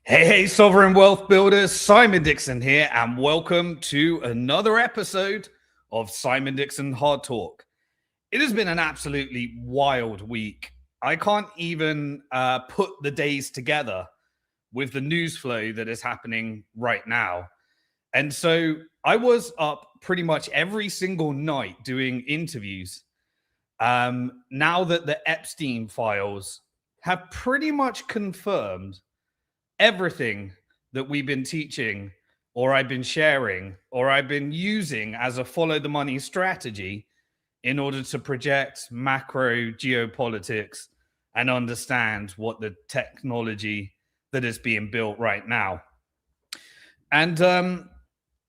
Hey, sovereign wealth builders, Simon Dixon here, and welcome to another episode of Simon Dixon HardTalk. It has been an absolutely wild week. I can't even put the days together with the news flow that is happening right now. And so I was up pretty much every single night doing interviews. Now that the Epstein files have pretty much confirmed everything that we've been teaching, or I've been sharing, or I've been using as a follow the money strategy in order to project macro geopolitics and understand what the technology that is being built right now. And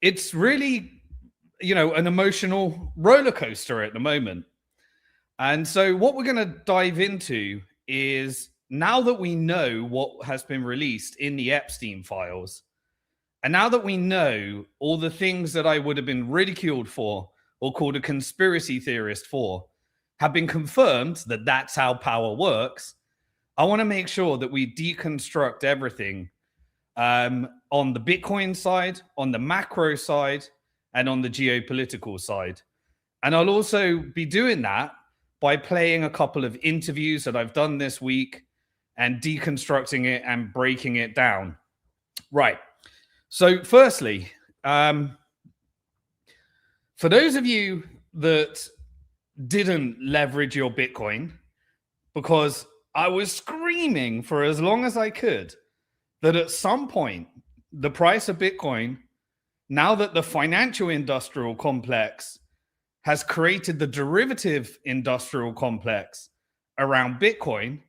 it's really, an emotional roller coaster at the moment. And so what we're going to dive into is, now that we know what has been released in the Epstein files, and now that we know all the things that I would have been ridiculed for or called a conspiracy theorist for have been confirmed that that's how power works, I want to make sure that we deconstruct everything on the Bitcoin side, on the macro side, and on the geopolitical side. And I'll also be doing that by playing a couple of interviews that I've done this week and deconstructing it and breaking it down. Right. So firstly, for those of you that didn't leverage your Bitcoin, because I was screaming for as long as I could that at some point, the price of Bitcoin, now that the financial industrial complex has created the derivative industrial complex around Bitcoin,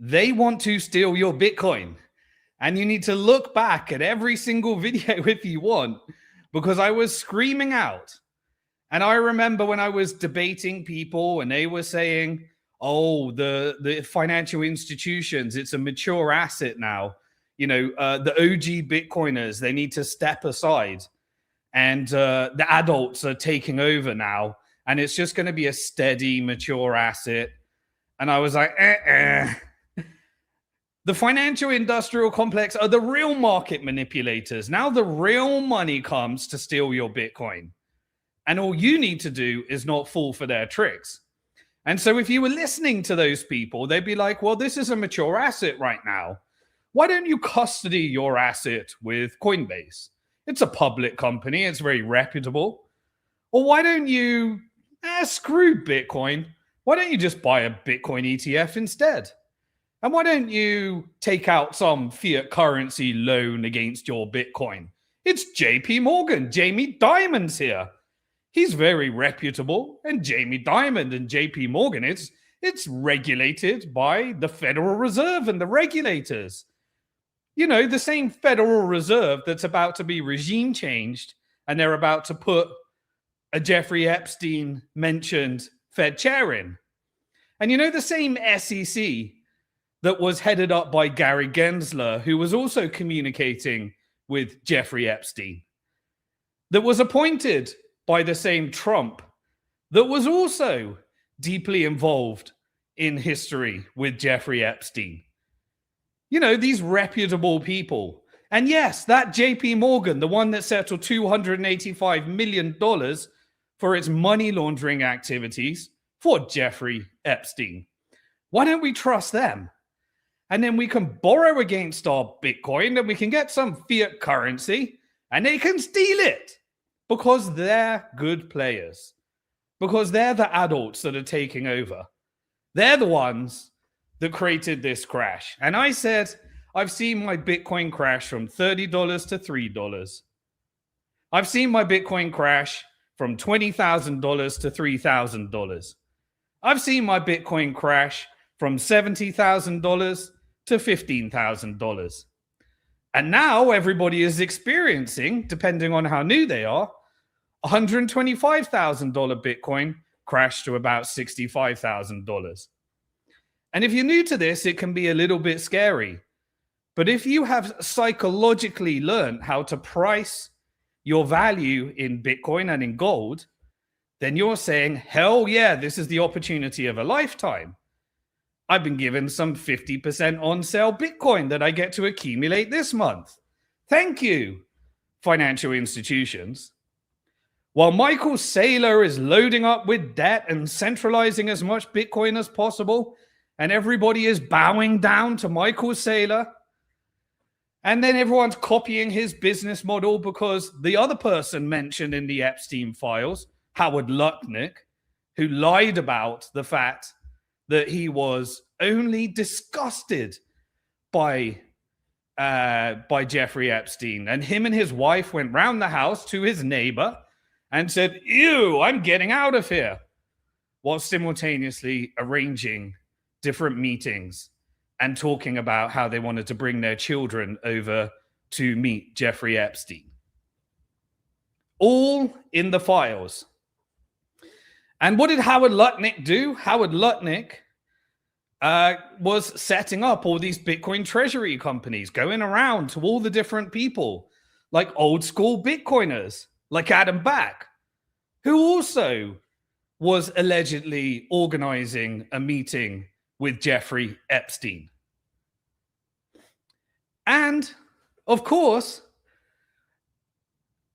they want to steal your Bitcoin. And you need to look back at every single video if you want, because I was screaming out. And I remember when I was debating people and they were saying, oh, the financial institutions, it's a mature asset now. The OG Bitcoiners, they need to step aside. And the adults are taking over now. And it's just going to be a steady, mature asset. And I was like, The financial industrial complex are the real market manipulators. Now the real money comes to steal your Bitcoin. And all you need to do is not fall for their tricks. And so if you were listening to those people, they'd be like, well, this is a mature asset right now. Why don't you custody your asset with Coinbase? It's a public company. It's very reputable. Or why don't you, screw Bitcoin? Why don't you just buy a Bitcoin ETF instead? And why don't you take out some fiat currency loan against your Bitcoin? It's JP Morgan. Jamie Dimon's here. He's very reputable. And Jamie Dimon and JP Morgan, it's regulated by the Federal Reserve and the regulators. The same Federal Reserve that's about to be regime changed, and they're about to put a Jeffrey Epstein mentioned Fed chair in. And the same SEC that was headed up by Gary Gensler, who was also communicating with Jeffrey Epstein, that was appointed by the same Trump, that was also deeply involved in history with Jeffrey Epstein. These reputable people. And yes, that JP Morgan, the one that settled $285 million for its money laundering activities for Jeffrey Epstein. Why don't we trust them? And then we can borrow against our Bitcoin and we can get some fiat currency and they can steal it because they're good players, because they're the adults that are taking over. They're the ones that created this crash. And I said, I've seen my Bitcoin crash from $30 to $3. I've seen my Bitcoin crash from $20,000 to $3,000. I've seen my Bitcoin crash from $70,000 to $15,000. And now everybody is experiencing, depending on how new they are, $125,000 Bitcoin crash to about $65,000. And if you're new to this, it can be a little bit scary. But if you have psychologically learned how to price your value in Bitcoin and in gold, then you're saying, hell yeah, this is the opportunity of a lifetime. I've been given some 50% on sale Bitcoin that I get to accumulate this month. Thank you, financial institutions. While Michael Saylor is loading up with debt and centralizing as much Bitcoin as possible, and everybody is bowing down to Michael Saylor, and then everyone's copying his business model because the other person mentioned in the Epstein files, Howard Lutnick, who lied about the fact that he was only disgusted by Jeffrey Epstein. And him and his wife went round the house to his neighbor and said, "Ew, I'm getting out of here," while simultaneously arranging different meetings and talking about how they wanted to bring their children over to meet Jeffrey Epstein. All in the files. And what did Howard Lutnick do? Howard Lutnick was setting up all these Bitcoin treasury companies, going around to all the different people, like old school Bitcoiners, like Adam Back, who also was allegedly organizing a meeting with Jeffrey Epstein. And, of course,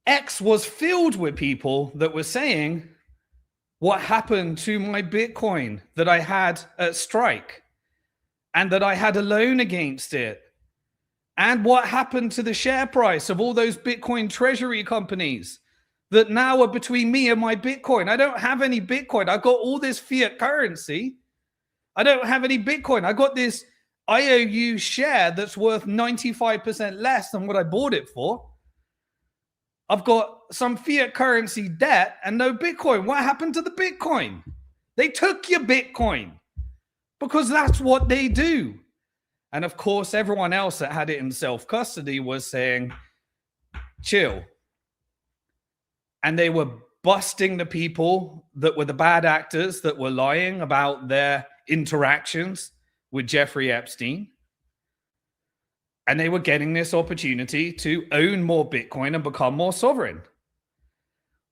X was filled with people that were saying, what happened to my Bitcoin that I had at Strike and that I had a loan against it? And what happened to the share price of all those Bitcoin treasury companies that now are between me and my Bitcoin? I don't have any Bitcoin. I got all this fiat currency. I don't have any Bitcoin. I got this IOU share that's worth 95% less than what I bought it for. I've got some fiat currency debt and no Bitcoin. What happened to the Bitcoin? They took your Bitcoin because that's what they do. And of course, everyone else that had it in self-custody was saying, chill. And they were busting the people that were the bad actors that were lying about their interactions with Jeffrey Epstein. And they were getting this opportunity to own more Bitcoin and become more sovereign.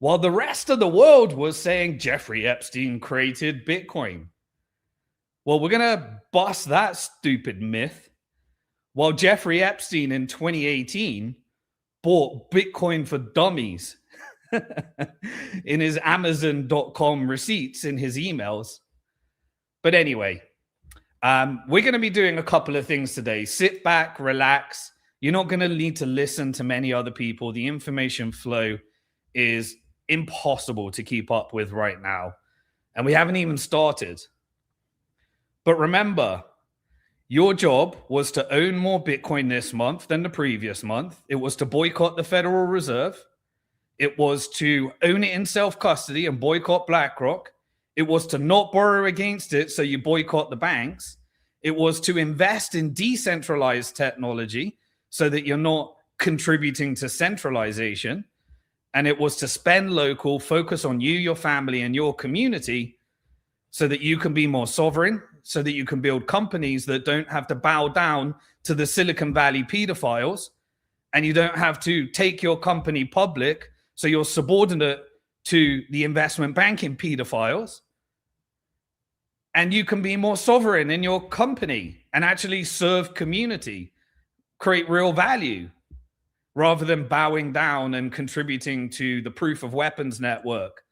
While the rest of the world was saying Jeffrey Epstein created Bitcoin. Well, we're going to bust that stupid myth. While Jeffrey Epstein in 2018 bought Bitcoin for dummies in his Amazon.com receipts in his emails. But anyway, we're going to be doing a couple of things today. Sit back, relax. You're not going to need to listen to many other people. The information flow is impossible to keep up with right now. And we haven't even started. But remember, your job was to own more Bitcoin this month than the previous month. It was to boycott the Federal Reserve. It was to own it in self-custody and boycott BlackRock. It was to not borrow against it, so you boycott the banks. It was to invest in decentralized technology so that you're not contributing to centralization. And it was to spend local, focus on you, your family, and your community so that you can be more sovereign, so that you can build companies that don't have to bow down to the Silicon Valley pedophiles, and you don't have to take your company public so you're subordinate to the investment banking pedophiles. And you can be more sovereign in your company and actually serve community, create real value, rather than bowing down and contributing to the proof of weapons network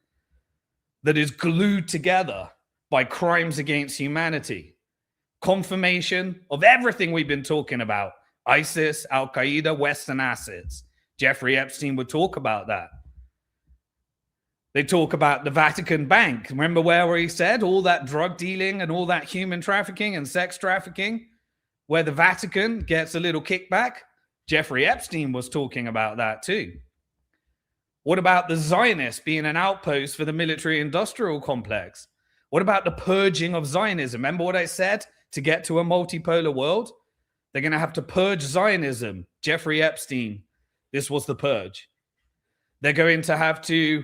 that is glued together by crimes against humanity. Confirmation of everything we've been talking about. ISIS, Al-Qaeda, Western assets. Jeffrey Epstein would talk about that. They talk about the Vatican Bank. Remember where he said all that drug dealing and all that human trafficking and sex trafficking, where the Vatican gets a little kickback? Jeffrey Epstein was talking about that too. What about the Zionists being an outpost for the military-industrial complex? What about the purging of Zionism? Remember what I said? To get to a multipolar world, they're going to have to purge Zionism. Jeffrey Epstein, this was the purge. They're going to have to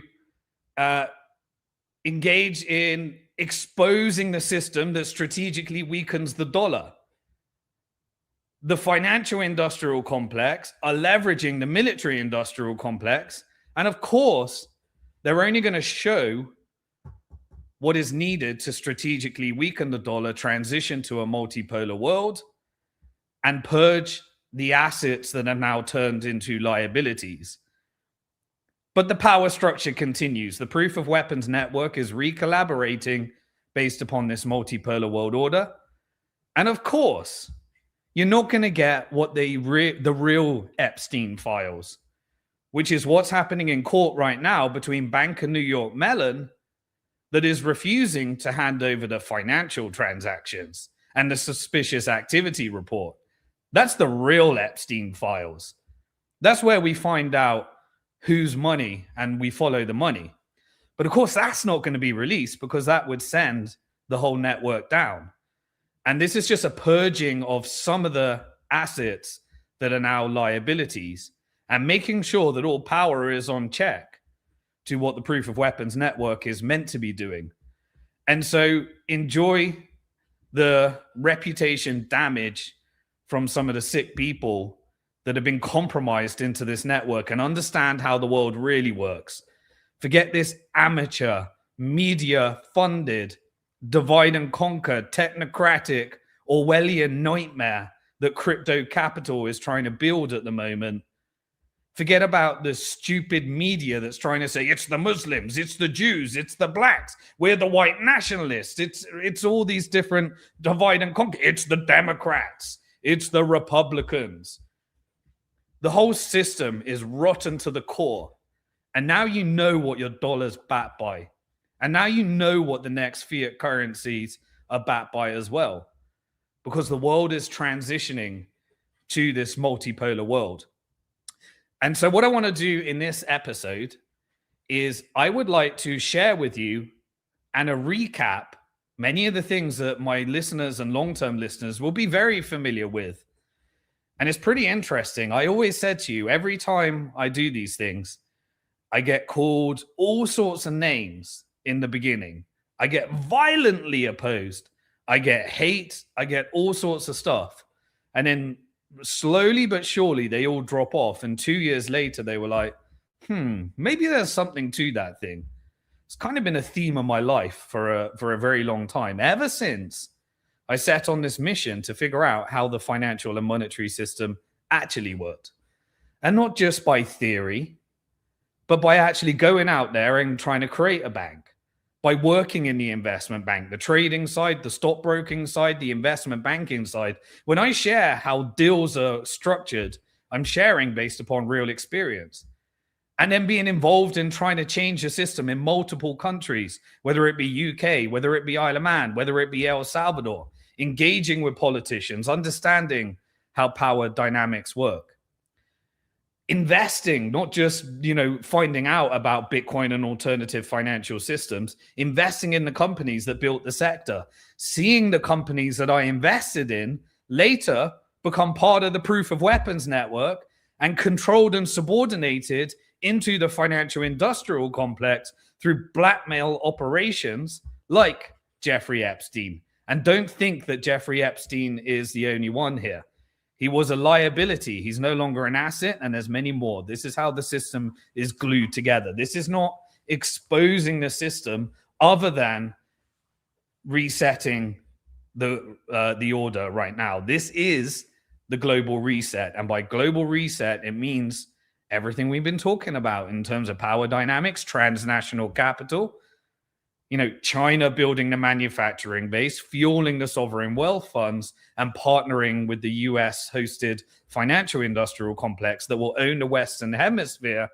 engage in exposing the system that strategically weakens the dollar. The financial industrial complex are leveraging the military industrial complex. And of course, they're only going to show what is needed to strategically weaken the dollar, transition to a multipolar world, and purge the assets that are now turned into liabilities. But the power structure continues. The proof of weapons network is recollaborating based upon this multipolar world order. And of course, you're not going to get what the real Epstein files, which is what's happening in court right now between Bank of New York Mellon, that is refusing to hand over the financial transactions and the suspicious activity report. That's the real Epstein files. That's where we find out whose money and we follow the money. But of course, that's not going to be released because that would send the whole network down. And this is just a purging of some of the assets that are now liabilities and making sure that all power is on check to what the proof of weapons network is meant to be doing. And so enjoy the reputation damage from some of the sick people that have been compromised into this network and understand how the world really works. Forget this amateur, media funded, divide and conquer, technocratic, Orwellian nightmare that crypto capital is trying to build at the moment. Forget about the stupid media that's trying to say it's the Muslims, it's the Jews, it's the blacks, we're the white nationalists, it's all these different divide and conquer, it's the Democrats, it's the Republicans. The whole system is rotten to the core. And now you know what your dollar's backed by. And now you know what the next fiat currencies are backed by as well. Because the world is transitioning to this multipolar world. And so what I want to do in this episode is I would like to share with you and a recap many of the things that my listeners and long-term listeners will be very familiar with. And it's pretty interesting. I always said to you, every time I do these things, I get called all sorts of names in the beginning. I get violently opposed. I get hate. I get all sorts of stuff. And then slowly but surely, they all drop off. And 2 years later, they were like, maybe there's something to that thing. It's kind of been a theme of my life for a very long time, ever since I set on this mission to figure out how the financial and monetary system actually worked. And not just by theory, but by actually going out there and trying to create a bank, by working in the investment bank, the trading side, the stockbroking side, the investment banking side. When I share how deals are structured, I'm sharing based upon real experience. And then being involved in trying to change the system in multiple countries, whether it be UK, whether it be Isle of Man, whether it be El Salvador, engaging with politicians, understanding how power dynamics work. Investing, not just, finding out about Bitcoin and alternative financial systems, investing in the companies that built the sector, seeing the companies that I invested in later become part of the proof of weapons network and controlled and subordinated into the financial industrial complex through blackmail operations like Jeffrey Epstein. And don't think that Jeffrey Epstein is the only one here. He was a liability. He's no longer an asset, and there's many more. This is how the system is glued together. This is not exposing the system other than resetting the order right now. This is the global reset. And by global reset, it means everything we've been talking about in terms of power dynamics, transnational capital, China building the manufacturing base, fueling the sovereign wealth funds, and partnering with the US-hosted financial industrial complex that will own the Western Hemisphere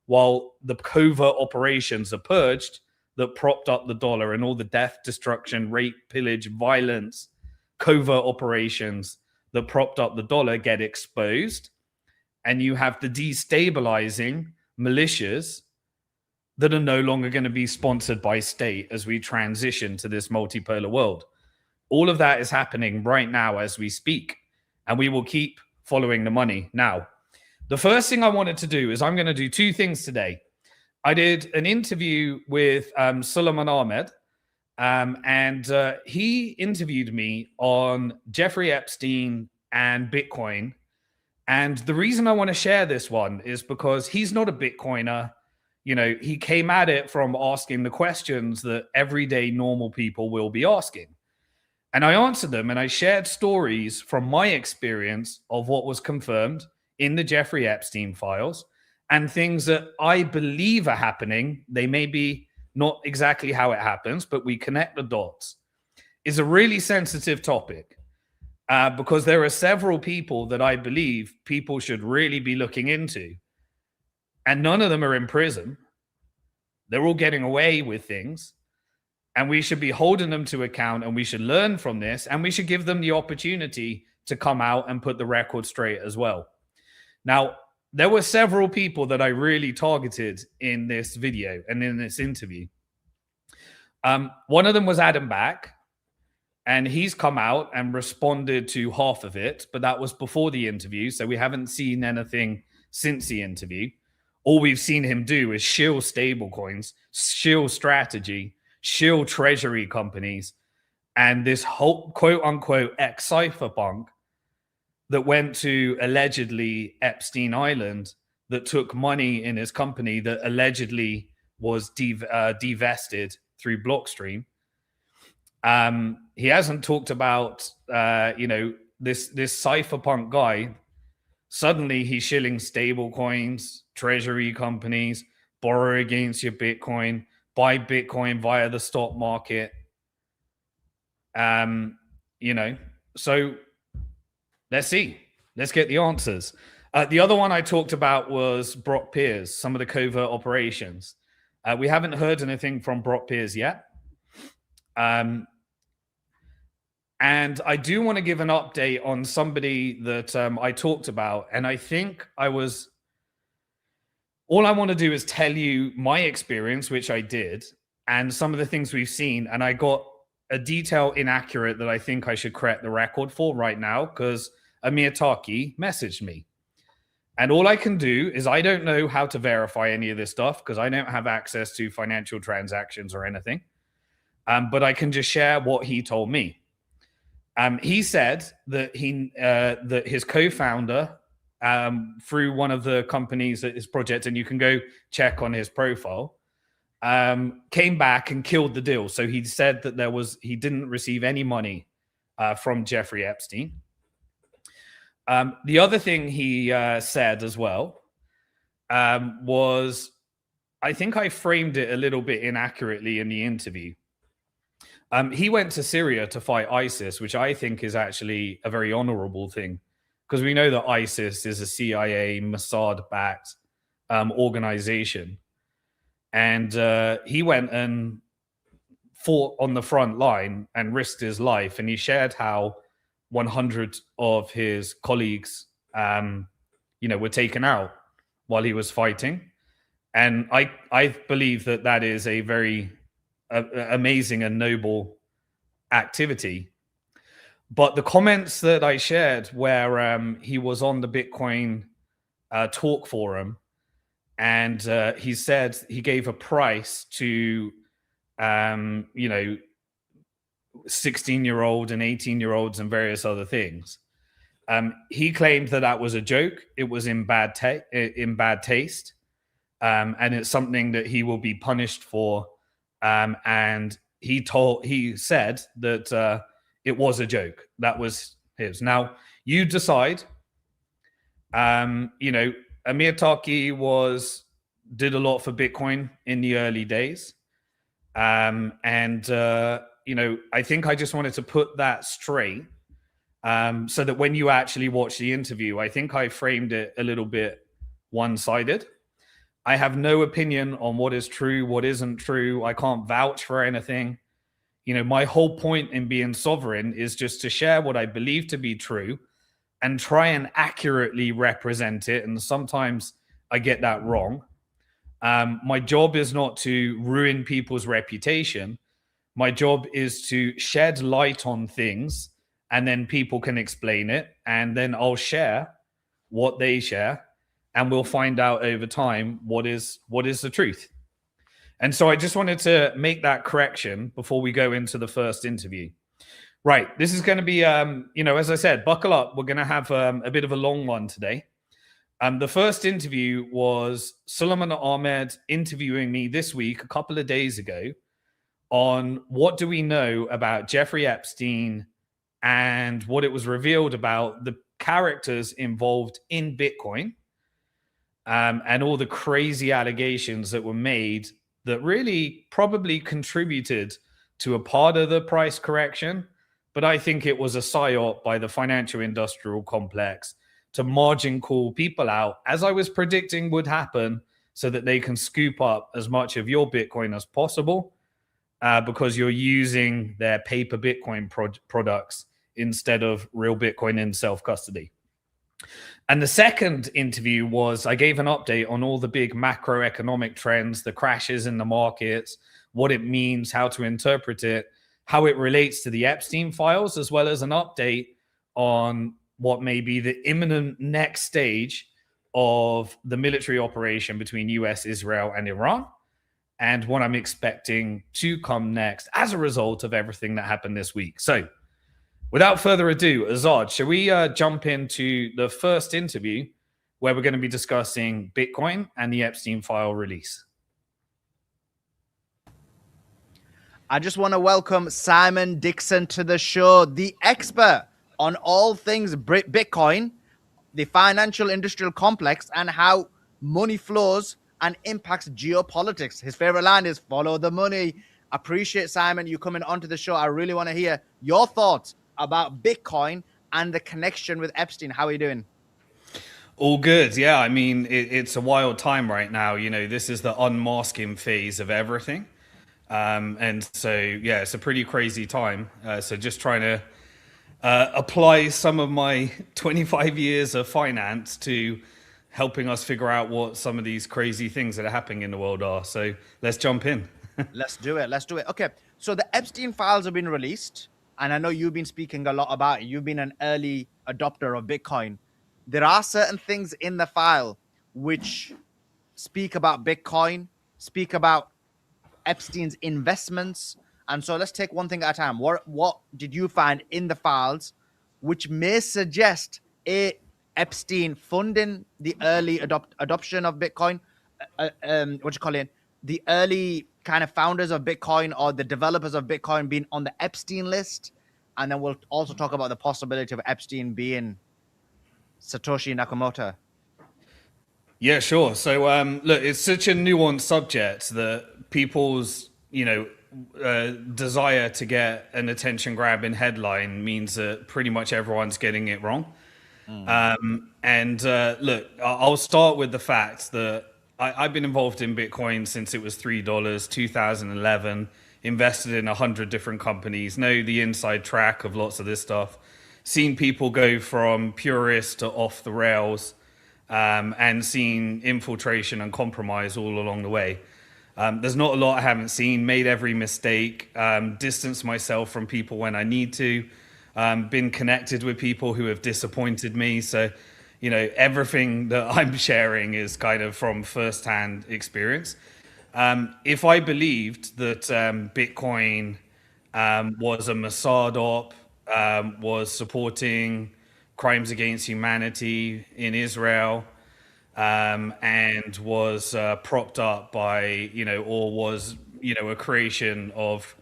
while the covert operations are purged that propped up the dollar, and all the death, destruction, rape, pillage, violence, covert operations that propped up the dollar get exposed. And you have the destabilizing militias that are no longer going to be sponsored by state as we transition to this multipolar world. All of that is happening right now as we speak, and we will keep following the money. Now, the first thing I wanted to do is I'm going to do two things today. I did an interview with Sulaiman Ahmed, and he interviewed me on Jeffrey Epstein and Bitcoin. And the reason I want to share this one is because he's not a Bitcoiner. he came at it from asking the questions that everyday normal people will be asking. And I answered them, and I shared stories from my experience of what was confirmed in the Jeffrey Epstein files and things that I believe are happening. They may be not exactly how it happens, but we connect the dots. Is a really sensitive topic because there are several people that I believe people should really be looking into. And none of them are in prison. They're all getting away with things. And we should be holding them to account, and we should learn from this, and we should give them the opportunity to come out and put the record straight as well. Now, there were several people that I really targeted in this video and in this interview. One of them was Adam Back, and he's come out and responded to half of it, but that was before the interview, so we haven't seen anything since the interview. All we've seen him do is shill stablecoins, shill strategy, shill treasury companies, and this whole quote-unquote ex-cypherpunk that went to allegedly Epstein Island that took money in his company that allegedly was divested through Blockstream. He hasn't talked about, this cypherpunk guy. Suddenly he's shilling stable coins, treasury companies, borrow against your Bitcoin, buy Bitcoin via the stock market. So let's see. Let's get the answers. The other one I talked about was Brock Pierce, some of the covert operations. We haven't heard anything from Brock Pierce yet. And I do want to give an update on somebody that I talked about. And I think all I want to do is tell you my experience, which I did, and some of the things we've seen. And I got a detail inaccurate that I think I should correct the record for right now because Amir Taki messaged me. And all I can do is I don't know how to verify any of this stuff because I don't have access to financial transactions or anything. But I can just share what he told me. He said that that his co-founder through one of the companies at his project, and you can go check on his profile, came back and killed the deal. So he said that he didn't receive any money from Jeffrey Epstein. The other thing he said as well was, I think I framed it a little bit inaccurately in the interview. He went to Syria to fight ISIS, which I think is actually a very honorable thing, because we know that ISIS is a CIA, Mossad-backed organization. And he went and fought on the front line and risked his life. And he shared how 100 of his colleagues, were taken out while he was fighting. And I believe that is a very amazing and noble activity. But the comments that I shared where he was on the Bitcoin talk forum, and he said he gave a price to 16-year-old and 18-year-olds and various other things. He claimed that was a joke. It was in bad taste, and it's something that he will be punished for. And he said that it was a joke. That was his. Now you decide. Amir Taki did a lot for Bitcoin in the early days. I think I just wanted to put that straight so that when you actually watch the interview, I think I framed it a little bit one-sided. I have no opinion on what is true, what isn't true. I can't vouch for anything. My whole point in being sovereign is just to share what I believe to be true and try and accurately represent it. And sometimes I get that wrong. My job is not to ruin people's reputation. My job is to shed light on things, and then people can explain it. And then I'll share what they share, and we'll find out over time what is the truth. And so I just wanted to make that correction before we go into the first interview. Right. This is going to be, as I said, buckle up. We're going to have a bit of a long one today. The first interview was Sulaiman Ahmed interviewing me this week, a couple of days ago, on what do we know about Jeffrey Epstein and what it was revealed about the characters involved in Bitcoin, and all the crazy allegations that were made that really probably contributed to a part of the price correction. But I think it was a psyop by the financial industrial complex to margin call people out, as I was predicting would happen, so that they can scoop up as much of your Bitcoin as possible, because you're using their paper Bitcoin products instead of real Bitcoin in self custody. And the second interview was I gave an update on all the big macroeconomic trends, the crashes in the markets, what it means, how to interpret it, how it relates to the Epstein files, as well as an update on what may be the imminent next stage of the military operation between US, Israel, and Iran, and what I'm expecting to come next as a result of everything that happened this week. So, without further ado, Azad, shall we jump into the first interview where we're going to be discussing Bitcoin and the Epstein file release? I just want to welcome Simon Dixon to the show, the expert on all things Bitcoin, the financial industrial complex, and how money flows and impacts geopolitics. His favorite line is follow the money. Appreciate, Simon, you coming onto the show. I really want to hear your thoughts about Bitcoin and the connection with Epstein. How are you doing? All good. Yeah, I mean, it's a wild time right now. You know, this is the unmasking phase of everything. And so, yeah, it's a pretty crazy time. So just trying to apply some of my 25 years of finance to helping us figure out what some of these crazy things that are happening in the world are. So let's jump in. Let's do it. Let's do it. Okay. So the Epstein files have been released, and I know you've been speaking a lot about it. You've been an early adopter of Bitcoin. There are certain things in the file which speak about Bitcoin, speak about Epstein's investments. And so let's take one thing at a time. What did you find in the files which may suggest Epstein funding the early adoption of Bitcoin? The early kind of founders of Bitcoin or the developers of Bitcoin being on the Epstein list. And then we'll also talk about the possibility of Epstein being Satoshi Nakamoto. Yeah, sure. So, look, it's such a nuanced subject that people's, desire to get an attention grabbing headline means that pretty much everyone's getting it wrong. Look, I'll start with the fact that I've been involved in Bitcoin since it was $3, 2011, invested in 100 different companies, know the inside track of lots of this stuff, seen people go from purist to off the rails, and seen infiltration and compromise all along the way. There's not a lot I haven't seen, made every mistake, distanced myself from people when I need to, been connected with people who have disappointed me. So, everything that I'm sharing is kind of from firsthand experience. If I believed that Bitcoin was a Mossad op, was supporting crimes against humanity in Israel, and was propped up by, or was, a creation of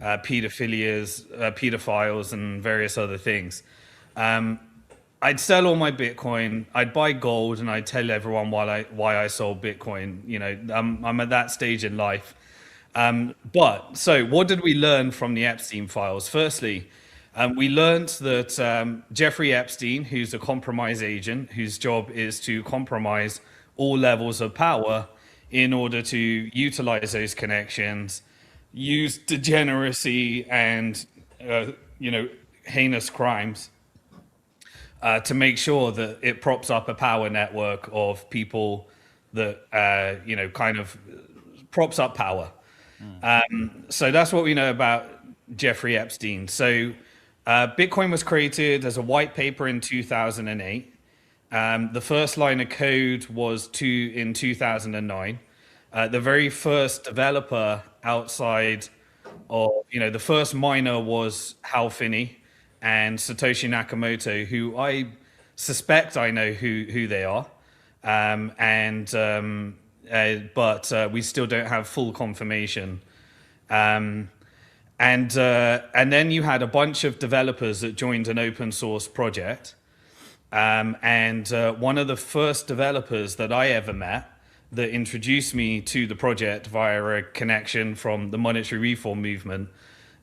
pedophiles and various other things. I'd sell all my Bitcoin, I'd buy gold, and I'd tell everyone why I sold Bitcoin. I'm at that stage in life. So what did we learn from the Epstein files? Firstly, we learned that Jeffrey Epstein, who's a compromise agent, whose job is to compromise all levels of power in order to utilize those connections, use degeneracy and, heinous crimes to make sure that it props up a power network of people that, kind of props up power. So that's what we know about Jeffrey Epstein. So Bitcoin was created as a white paper in 2008. The first line of code was in 2009. The very first developer outside of, the first miner was Hal Finney and Satoshi Nakamoto, who I suspect I know who they are. But we still don't have full confirmation. Um, and then you had a bunch of developers that joined an open source project. And one of the first developers that I ever met that introduced me to the project via a connection from the monetary reform movement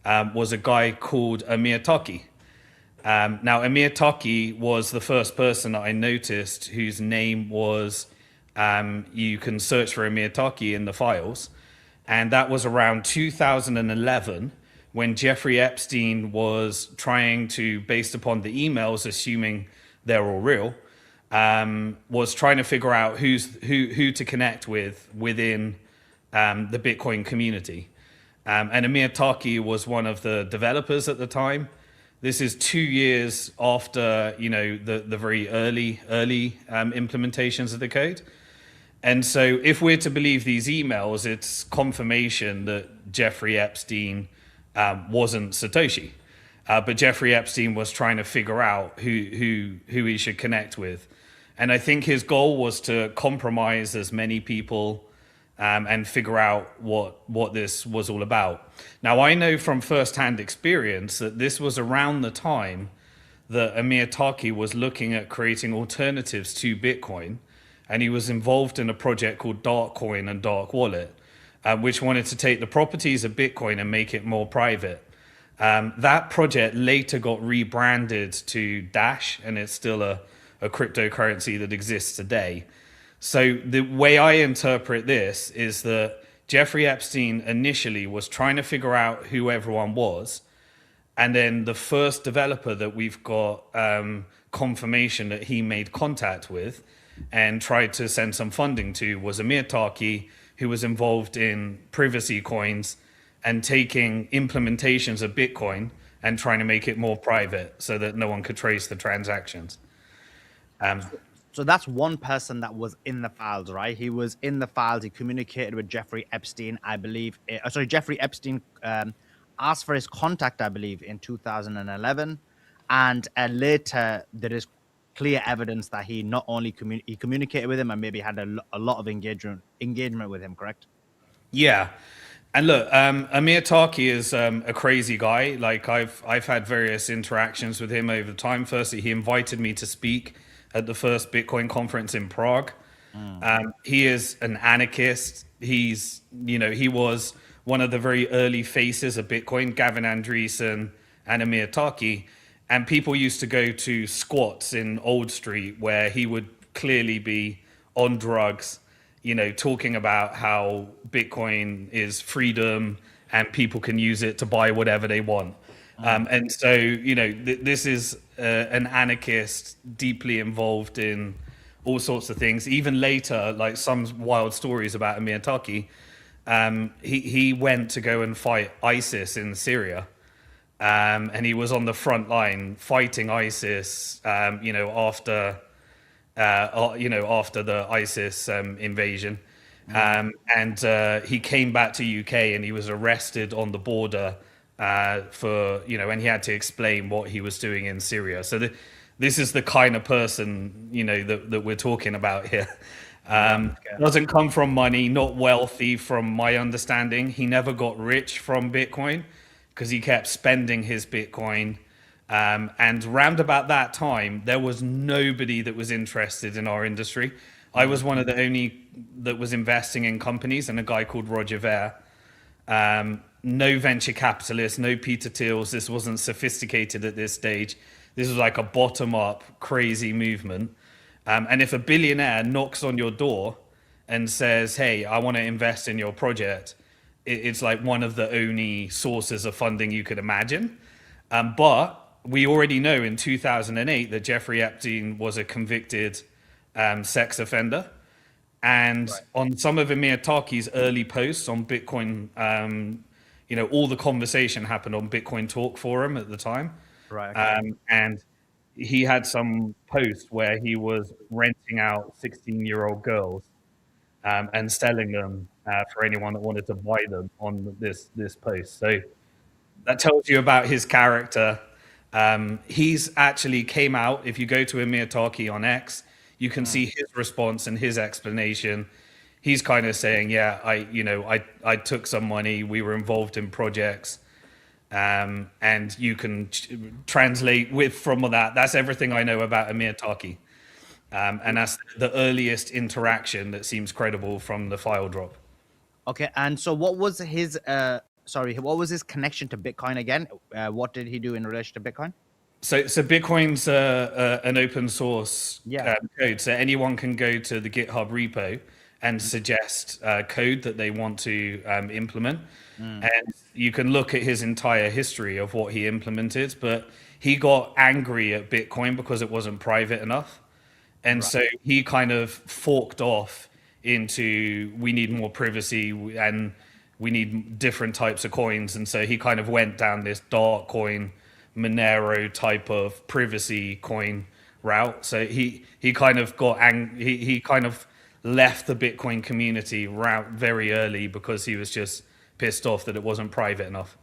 was a guy called Amir Taki. Now, Amir Taki was the first person that I noticed whose name was, you can search for Amir Taki in the files. And that was around 2011 when Jeffrey Epstein was trying to, based upon the emails, assuming they're all real, was trying to figure out who to connect with within the Bitcoin community. And Amir Taki was one of the developers at the time. This is 2 years after, the very early implementations of the code. And so if we're to believe these emails, it's confirmation that Jeffrey Epstein wasn't Satoshi. But Jeffrey Epstein was trying to figure out who he should connect with. And I think his goal was to compromise as many people and figure out what this was all about. Now, I know from firsthand experience that this was around the time that Amir Taki was looking at creating alternatives to Bitcoin. And he was involved in a project called Darkcoin and Dark Wallet, which wanted to take the properties of Bitcoin and make it more private. That project later got rebranded to Dash, and it's still a cryptocurrency that exists today. So the way I interpret this is that Jeffrey Epstein initially was trying to figure out who everyone was. And then the first developer that we've got confirmation that he made contact with and tried to send some funding to was Amir Taki, who was involved in privacy coins and taking implementations of Bitcoin and trying to make it more private so that no one could trace the transactions. So that's one person that was in the files, right? He was in the files. He communicated with Jeffrey Epstein, I believe. Jeffrey Epstein asked for his contact, I believe, in 2011. And later, there is clear evidence that he not only communicated with him and maybe had a lot of engagement with him, correct? Yeah. And look, Amir Taki is a crazy guy. Like I've had various interactions with him over time. Firstly, he invited me to speak at the first Bitcoin conference in Prague. He is an anarchist. He was one of the very early faces of Bitcoin, Gavin Andreessen and Amir Taki. And people used to go to squats in Old Street where he would clearly be on drugs, talking about how Bitcoin is freedom and people can use it to buy whatever they want. And so, this is an anarchist deeply involved in all sorts of things. Even later, like some wild stories about Amir Taki, he went to go and fight ISIS in Syria. And he was on the front line fighting ISIS, after the ISIS invasion. And he came back to UK and he was arrested on the border and he had to explain what he was doing in Syria. So this is the kind of person, that we're talking about here. Doesn't come from money, not wealthy from my understanding. He never got rich from Bitcoin because he kept spending his Bitcoin. And round about that time, there was nobody that was interested in our industry. I was one of the only that was investing in companies, and a guy called Roger Ver. No venture capitalists, no Peter Thiels. This wasn't sophisticated at this stage. This was like a bottom-up, crazy movement. And if a billionaire knocks on your door and says, hey, I want to invest in your project, it's like one of the only sources of funding you could imagine. But we already know in 2008 that Jeffrey Epstein was a convicted sex offender. And on some of Amir Taki's early posts on Bitcoin, all the conversation happened on Bitcoin Talk Forum at the time. Right. Okay. And he had some post where he was renting out 16-year-old girls and selling them for anyone that wanted to buy them on this post. So that tells you about his character. He's actually came out. If you go to Amir Taki on X, You can see his response and his explanation. He's kind of saying, yeah, I took some money. We were involved in projects. And you can translate with from that. That's everything I know about Amir Taki. And that's the earliest interaction that seems credible from the file drop. Okay, and so what was his what was his connection to Bitcoin again? What did he do in relation to Bitcoin? So Bitcoin's an open source Yeah. code, so anyone can go to the GitHub repo and suggest code that they want to implement, and you can look at his entire history of what he implemented. But he got angry at Bitcoin because it wasn't private enough, and Right. so he kind of forked off into we need more privacy and we need different types of coins. And so he kind of went down this dark coin, Monero type of privacy coin route. So he kind of he kind of left the Bitcoin community route very early because he was just pissed off that it wasn't private enough.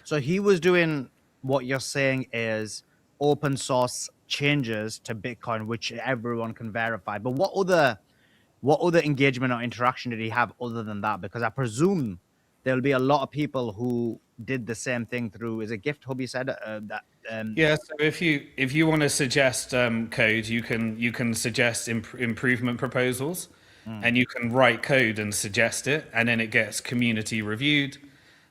So he was doing what you're saying is open source changes to Bitcoin, which everyone can verify. But what other engagement or interaction did he have other than that? Because I presume there'll be a lot of people who did the same thing through. Is it Gift Hub? You said that. Yeah, so if you want to suggest code, you can suggest improvement proposals, and you can write code and suggest it, and then it gets community reviewed,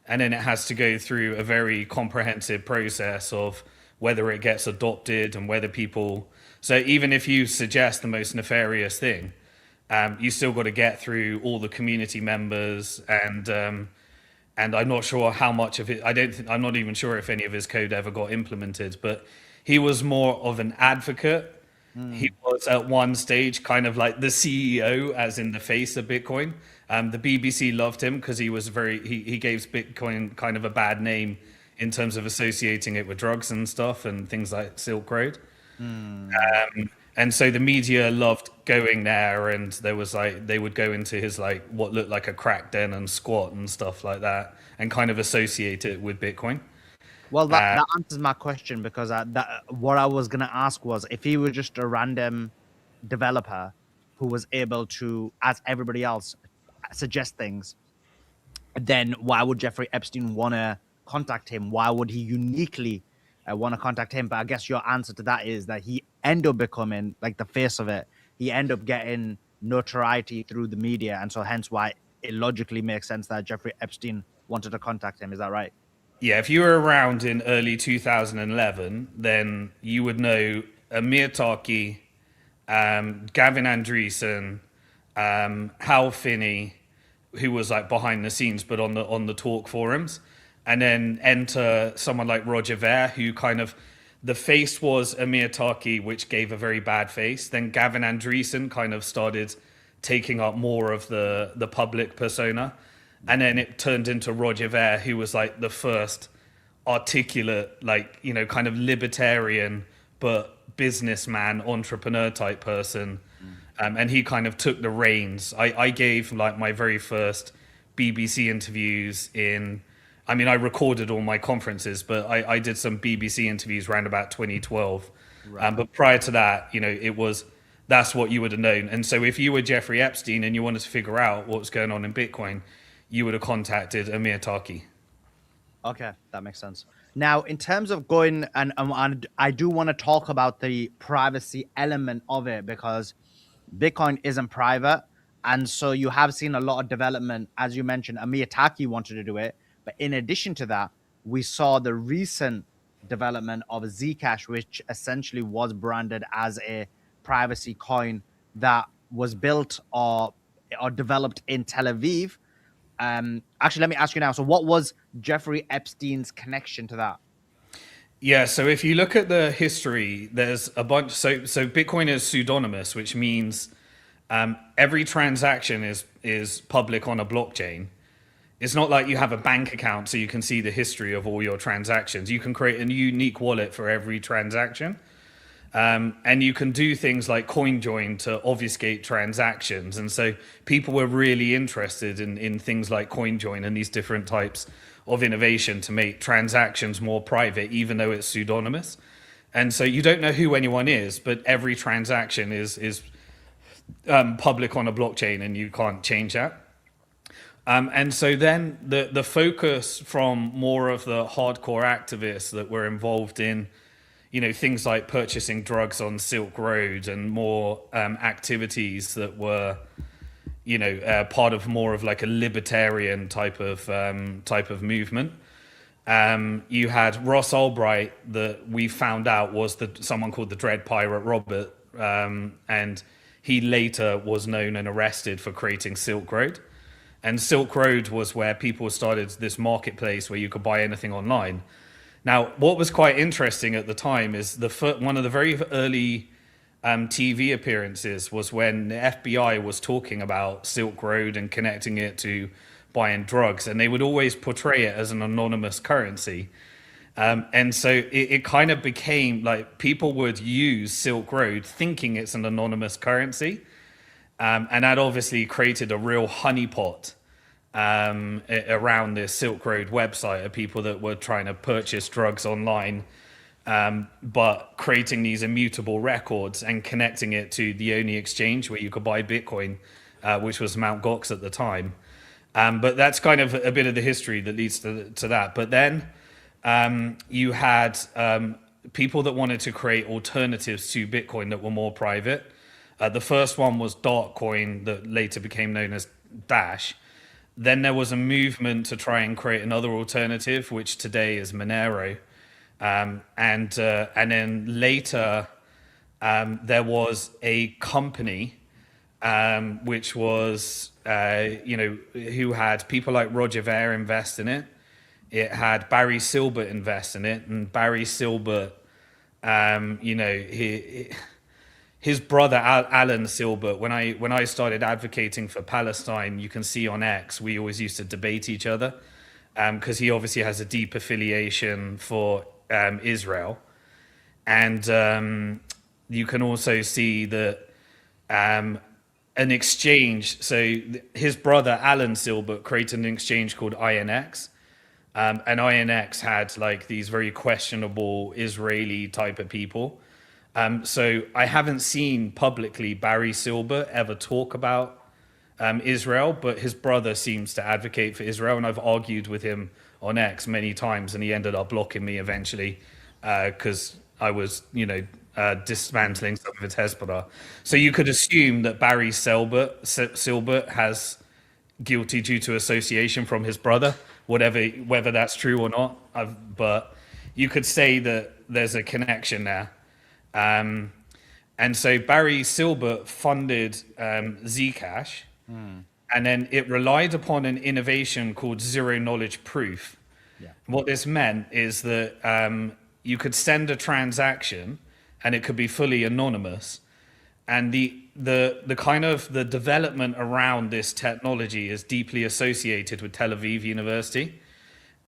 and then it has to go through a very comprehensive process of whether it gets adopted and whether people. So even if you suggest the most nefarious thing, you still got to get through all the community members and I'm not sure how much of it. I'm not even sure if any of his code ever got implemented. But he was more of an advocate. He was at one stage kind of like the CEO, as in the face of Bitcoin. The BBC loved him because he was he gave Bitcoin kind of a bad name in terms of associating it with drugs and stuff and things like Silk Road. And so the media loved going there, and there was like they would go into his like what looked like a crack den and squat and stuff like that, and kind of associate it with Bitcoin. Well, that answers my question because what I was gonna ask was if he was just a random developer who was able to, as everybody else, suggest things, then why would Jeffrey Epstein want to contact him? Why would he uniquely want to contact him? But I guess your answer to that is that he end up becoming like the face of it. He end up getting notoriety through the media, and so hence why it logically makes sense that Jeffrey Epstein wanted to contact him. Is that right? Yeah, if you were around in early 2011, then you would know Amir Taki, Gavin Andreessen, Hal Finney, who was like behind the scenes but on the talk forums, and then enter someone like Roger Ver, who kind of the face was Amir Taki, which gave a very bad face. Then Gavin Andreessen kind of started taking up more of the public persona, and then it turned into Roger Ver, who was like the first articulate, like kind of libertarian but businessman, entrepreneur type person. And he kind of took the reins. I gave like my very first BBC interviews I recorded all my conferences, but I did some BBC interviews around about 2012. Right. But prior to that, that's what you would have known. And so if you were Jeffrey Epstein and you wanted to figure out what was going on in Bitcoin, you would have contacted Amir Taki. Okay, that makes sense. Now, in terms of going, and I do want to talk about the privacy element of it because Bitcoin isn't private. And so you have seen a lot of development. As you mentioned, Amir Taki wanted to do it. But in addition to that, we saw the recent development of Zcash, which essentially was branded as a privacy coin that was built or developed in Tel Aviv. Actually, let me ask you now. So what was Jeffrey Epstein's connection to that? Yeah, so if you look at the history, there's a bunch. So Bitcoin is pseudonymous, which means every transaction is public on a blockchain. It's not like you have a bank account so you can see the history of all your transactions. You can create a unique wallet for every transaction. And you can do things like CoinJoin to obfuscate transactions. And so people were really interested in things like CoinJoin and these different types of innovation to make transactions more private, even though it's pseudonymous. And so you don't know who anyone is, but every transaction is public on a blockchain, and you can't change that. And so then the focus from more of the hardcore activists that were involved in, things like purchasing drugs on Silk Road and more activities that were, part of more of like a libertarian type of movement. You had Ross Albright, that we found out was someone called the Dread Pirate Robert, and he later was known and arrested for creating Silk Road. And Silk Road was where people started this marketplace where you could buy anything online. Now, what was quite interesting at the time is one of the very early TV appearances was when the FBI was talking about Silk Road and connecting it to buying drugs, and they would always portray it as an anonymous currency. And so it kind of became like people would use Silk Road thinking it's an anonymous currency. And that obviously created a real honeypot around this Silk Road website of people that were trying to purchase drugs online, but creating these immutable records and connecting it to the only exchange where you could buy Bitcoin, which was Mt. Gox at the time. But that's kind of a bit of the history that leads to that. But then you had people that wanted to create alternatives to Bitcoin that were more private. The first one was Darkcoin, that later became known as Dash. Then there was a movement to try and create another alternative, which today is Monero. And then later there was a company which was, who had people like Roger Ver invest in it. It had Barry Silbert invest in it, and Barry Silbert, his brother Alan Silbert. When I started advocating for Palestine, you can see on X, we always used to debate each other, because he obviously has a deep affiliation for Israel, and you can also see that an exchange. So his brother Alan Silbert created an exchange called INX. And INX had like these very questionable Israeli type of people. So I haven't seen publicly Barry Silbert ever talk about Israel, but his brother seems to advocate for Israel. And I've argued with him on X many times, and he ended up blocking me eventually because I was, dismantling some of his Hezbollah. So you could assume that Barry Silbert has guilty due to association from his brother, whether that's true or not. But you could say that there's a connection there. And so Barry Silbert funded Zcash, and then it relied upon an innovation called zero knowledge proof. Yeah. What this meant is that you could send a transaction and it could be fully anonymous. And the kind of the development around this technology is deeply associated with Tel Aviv University.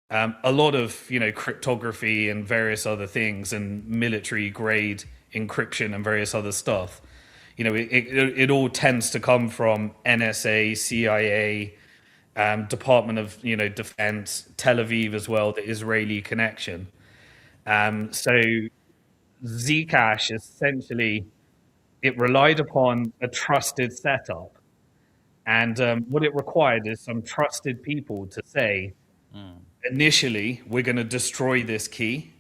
A lot of cryptography and various other things and military grade encryption and various other stuff. It all tends to come from NSA, CIA, Department of Defense, Tel Aviv as well, the Israeli connection. So Zcash essentially, it relied upon a trusted setup, and what it required is some trusted people to say, initially, we're going to destroy this key.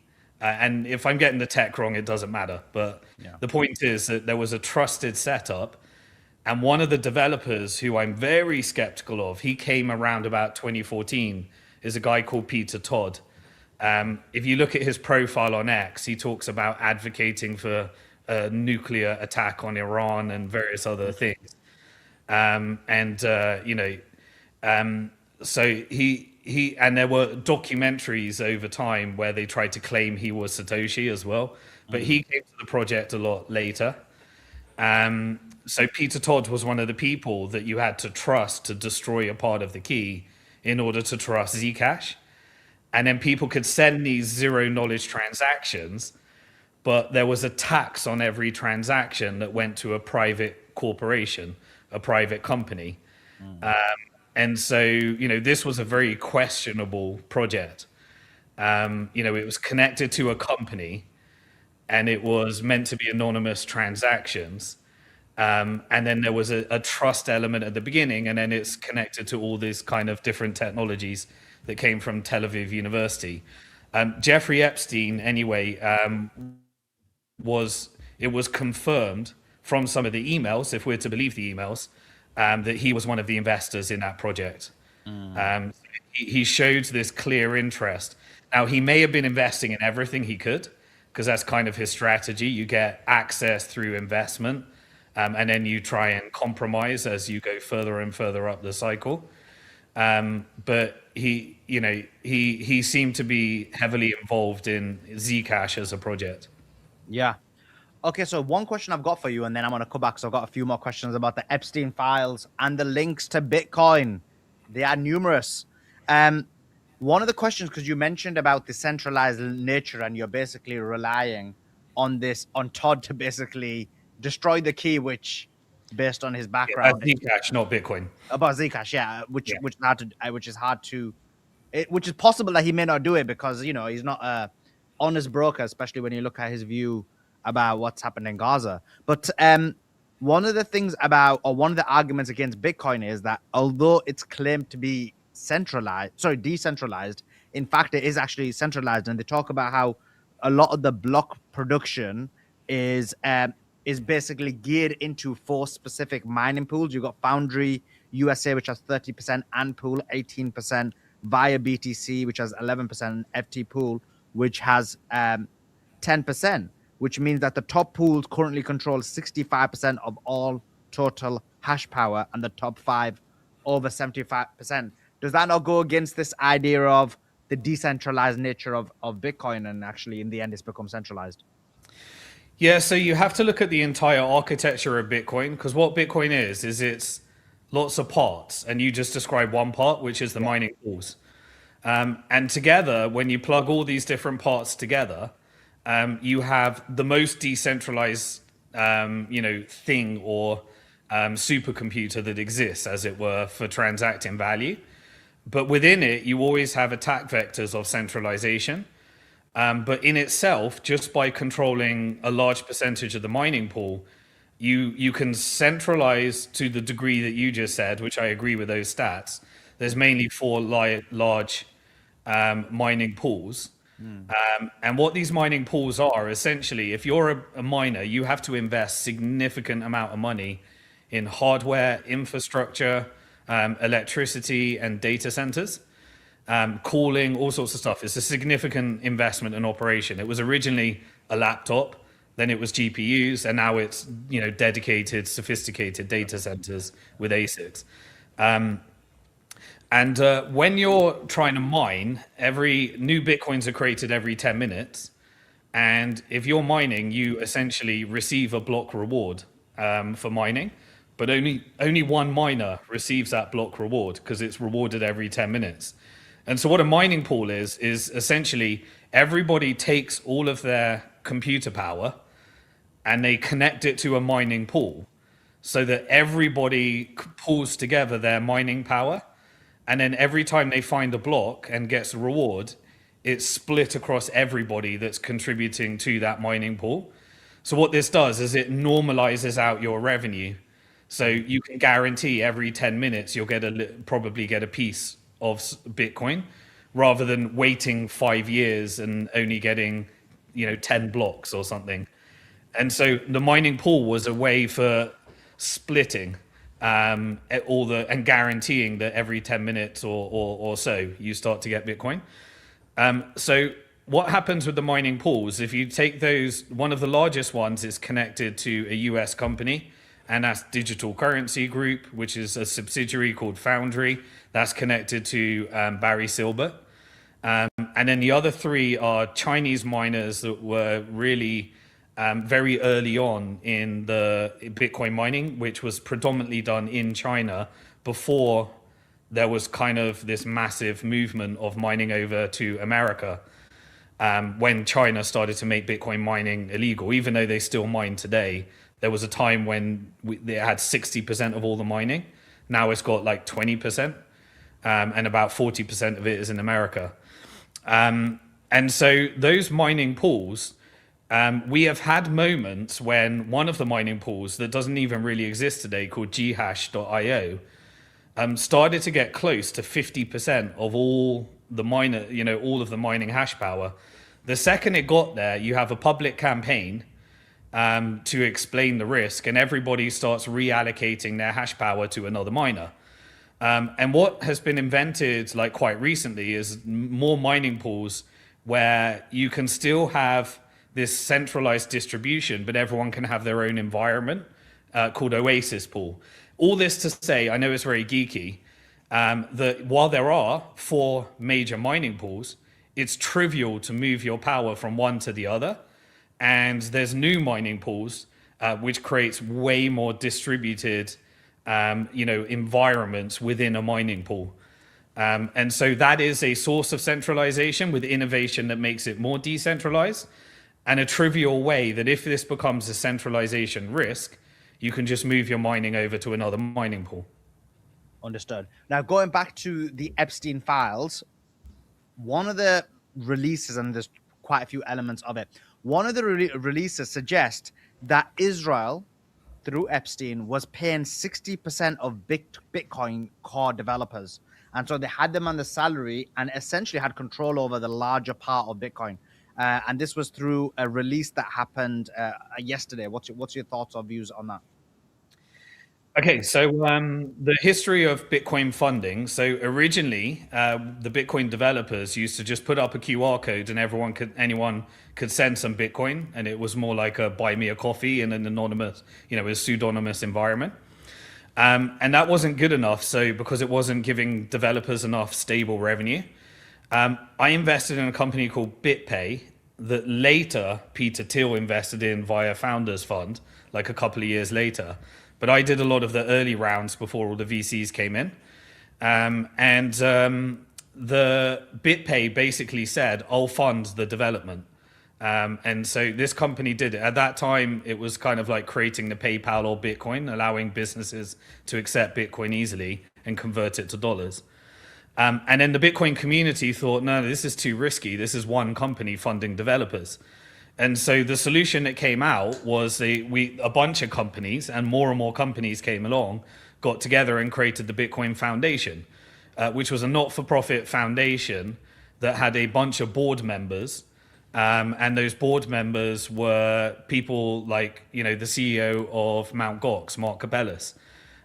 And if I'm getting the tech wrong, it doesn't matter. But the point is that there was a trusted setup. And one of the developers who I'm very skeptical of, he came around about 2014, is a guy called Peter Todd. If you look at his profile on X, he talks about advocating for a nuclear attack on Iran and various other things. So he and there were documentaries over time where they tried to claim he was Satoshi as well, but he came to the project a lot later. So Peter Todd was one of the people that you had to trust to destroy a part of the key in order to trust Zcash. And then people could send these zero knowledge transactions, but there was a tax on every transaction that went to a private corporation, a private company. And so, this was a very questionable project. It was connected to a company, and it was meant to be anonymous transactions. And then there was a trust element at the beginning, and then it's connected to all these kind of different technologies that came from Tel Aviv University. Jeffrey Epstein, anyway, it was confirmed from some of the emails, if we're to believe the emails, that he was one of the investors in that project. He showed this clear interest. Now, he may have been investing in everything he could, because that's kind of his strategy. You get access through investment, and then you try and compromise as you go further and further up the cycle. But he seemed to be heavily involved in Zcash as a project. Yeah. Okay, so one question I've got for you, and then I'm going to come back because I've got a few more questions about the Epstein files and the links to Bitcoin. They are numerous. One of the questions, because you mentioned about the centralized nature and you're basically relying on Todd to basically destroy the key, which, based on his background, Zcash, not Bitcoin. About Zcash, yeah, which is possible that he may not do it because he's not a honest broker, especially when you look at his view about what's happened in Gaza. But one of the arguments against Bitcoin is that although it's claimed to be decentralized, in fact it is actually centralized, and they talk about how a lot of the block production is basically geared into 4 specific mining pools. You've got Foundry USA, which has 30%, Antpool 18%, via BTC, which has 11%, FT Pool, which has 10%, which means that the top pools currently control 65% of all total hash power, and the top 5 over 75%. Does that not go against this idea of the decentralized nature of Bitcoin, and actually in the end it's become centralized? Yeah, so you have to look at the entire architecture of Bitcoin, because what Bitcoin is it's lots of parts, and you just described one part, which is the mining pools. And together, when you plug all these different parts together, you have the most decentralized, thing or supercomputer that exists, as it were, for transacting value. But within it, you always have attack vectors of centralization. But in itself, just by controlling a large percentage of the mining pool, you can centralize to the degree that you just said, which I agree with those stats. There's mainly 4 large mining pools. And what these mining pools are, essentially, if you're a miner, you have to invest significant amount of money in hardware, infrastructure, electricity, and data centers. Cooling, all sorts of stuff. It's a significant investment and operation. It was originally a laptop, then it was GPUs, and now it's dedicated, sophisticated data centers with ASICs. And when you're trying to mine, every new Bitcoins are created every 10 minutes. And if you're mining, you essentially receive a block reward for mining, but only one miner receives that block reward because it's rewarded every 10 minutes. And so what a mining pool is essentially everybody takes all of their computer power and they connect it to a mining pool so that everybody pulls together their mining power. And then every time they find a block and gets a reward, it's split across everybody that's contributing to that mining pool. So what this does is it normalizes out your revenue. So you can guarantee every 10 minutes you'll probably get a piece of Bitcoin, rather than waiting 5 years and only getting 10 blocks or something. And so the mining pool was a way for splitting and guaranteeing that every 10 minutes or so you start to get Bitcoin. So what happens with the mining pools, if you take those, one of the largest ones is connected to a US company, and that's Digital Currency Group, which is a subsidiary called Foundry. That's connected to Barry Silbert. And then the other 3 are Chinese miners that were really very early on in the Bitcoin mining, which was predominantly done in China before there was kind of this massive movement of mining over to America. When China started to make Bitcoin mining illegal, even though they still mine today, there was a time when they had 60% of all the mining. Now it's got like 20%, and about 40% of it is in America. And so those mining pools We have had moments when one of the mining pools that doesn't even really exist today, called ghash.io, started to get close to 50% of all the miner, all of the mining hash power. The second it got there, you have a public campaign to explain the risk, and everybody starts reallocating their hash power to another miner. And what has been invented like quite recently is more mining pools where you can still have this centralized distribution, but everyone can have their own environment called Oasis Pool. All this to say, I know it's very geeky, that while there are 4 major mining pools, it's trivial to move your power from one to the other. And there's new mining pools, which creates way more distributed, environments within a mining pool. And so that is a source of centralization with innovation that makes it more decentralized, and a trivial way that if this becomes a centralization risk, you can just move your mining over to another mining pool. Understood. Now, going back to the Epstein files, one of the releases, and there's quite a few elements of it, one of the releases suggests that Israel, through Epstein, was paying 60% of Bitcoin core developers. And so they had them on the salary and essentially had control over the larger part of Bitcoin. And this was through a release that happened yesterday. What's your thoughts or views on that? Okay, so the history of Bitcoin funding. So originally, the Bitcoin developers used to just put up a QR code, and anyone could send some Bitcoin, and it was more like a buy me a coffee in an anonymous, a pseudonymous environment. And that wasn't good enough. So because it wasn't giving developers enough stable revenue, I invested in a company called BitPay that later Peter Thiel invested in via Founders Fund, like a couple of years later. But I did a lot of the early rounds before all the VCs came in. The BitPay basically said, I'll fund the development. And so this company did it. At that time, it was kind of like creating the PayPal or Bitcoin, allowing businesses to accept Bitcoin easily and convert it to dollars. And then the Bitcoin community thought, no, this is too risky. This is one company funding developers. And so the solution that came out was a bunch of companies, and more companies came along, got together and created the Bitcoin Foundation, which was a not-for-profit foundation that had a bunch of board members. And those board members were people like, the CEO of Mt. Gox, Mark Cabellis,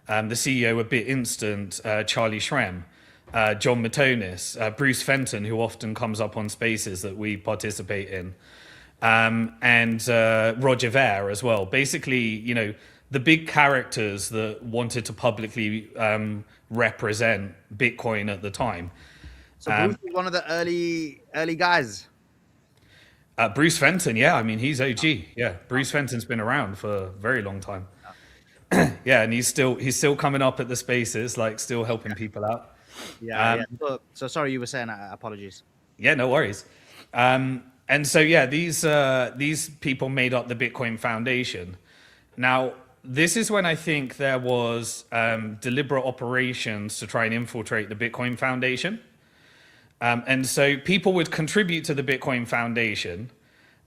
the CEO of BitInstant, Charlie Shrem, John Matonis, Bruce Fenton, who often comes up on spaces that we participate in, and Roger Ver as well. Basically, the big characters that wanted to publicly represent Bitcoin at the time. So Bruce was one of the early guys. Bruce Fenton, yeah, I mean, he's OG. Yeah, Bruce Fenton's been around for a very long time. Yeah, and he's still coming up at the spaces, like still helping people out. Yeah. So sorry, you were saying. Apologies. Yeah, no worries. And so yeah, these people made up the Bitcoin Foundation. Now, this is when I think there was deliberate operations to try and infiltrate the Bitcoin Foundation. And so people would contribute to the Bitcoin Foundation,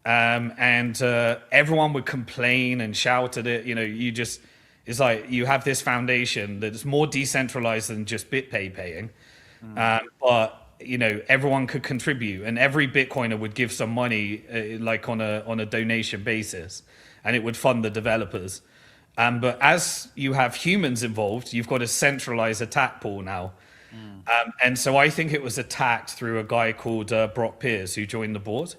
and everyone would complain and shout at it. It's like you have this foundation that's more decentralized than just BitPay paying, but everyone could contribute, and every Bitcoiner would give some money, like on a donation basis, and it would fund the developers. But as you have humans involved, you've got a centralized attack pool now. And so I think it was attacked through a guy called Brock Pierce, who joined the board.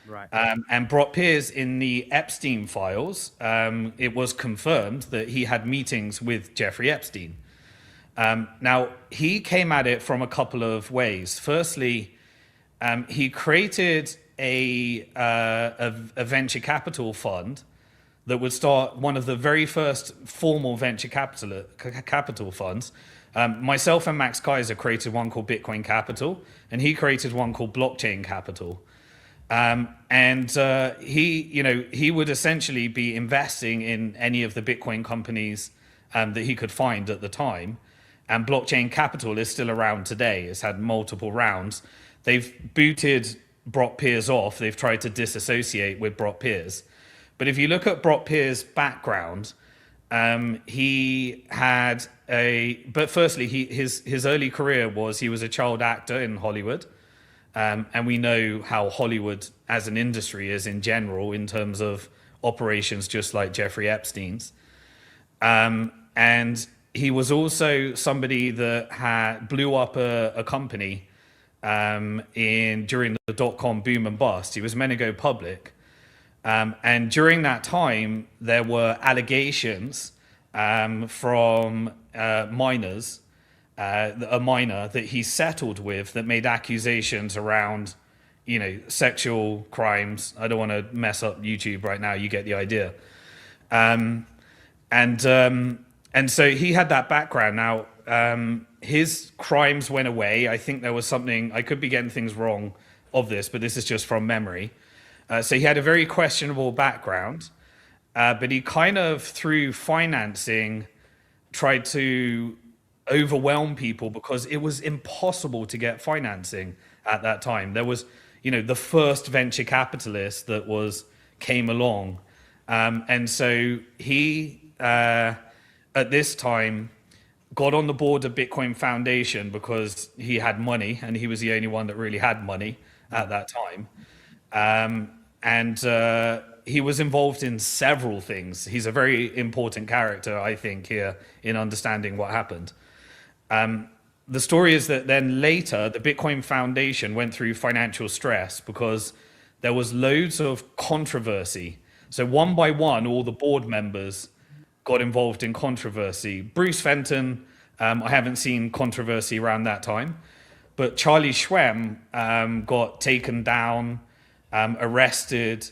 Right. And Brock Pierce, in the Epstein files, it was confirmed that he had meetings with Jeffrey Epstein. Now, he came at it from a couple of ways. Firstly, he created a venture capital fund that would start one of the very first formal venture capital funds. Myself and Max Kaiser created one called Bitcoin Capital, and he created one called Blockchain Capital. He would essentially be investing in any of the Bitcoin companies that he could find at the time. And Blockchain Capital is still around today. It's had multiple rounds. They've booted Brock Pierce off. They've tried to disassociate with Brock Pierce. But if you look at Brock Pierce's background, he had but firstly, his early career was he was a child actor in Hollywood. And we know how Hollywood as an industry is in general in terms of operations, just like Jeffrey Epstein's. And he was also somebody that blew up a company during the dot-com boom and bust. He was meant to go public. And during that time, there were allegations from minors, a minor that he settled with that made accusations around, sexual crimes. I don't want to mess up YouTube right now. You get the idea. And so he had that background. Now, his crimes went away. I think there was something, I could be getting things wrong of this, but this is just from memory. So he had a very questionable background, but he kind of, through financing, tried to overwhelm people because it was impossible to get financing at that time. There was, the first venture capitalist that came along. And so he, at this time, got on the board of Bitcoin Foundation because he had money and he was the only one that really had money at that time. And he was involved in several things. He's a very important character, I think, here in understanding what happened. The story is that then later, the Bitcoin Foundation went through financial stress because there was loads of controversy. So one by one, all the board members got involved in controversy. Bruce Fenton, I haven't seen controversy around that time, but Charlie Schwem got taken down, arrested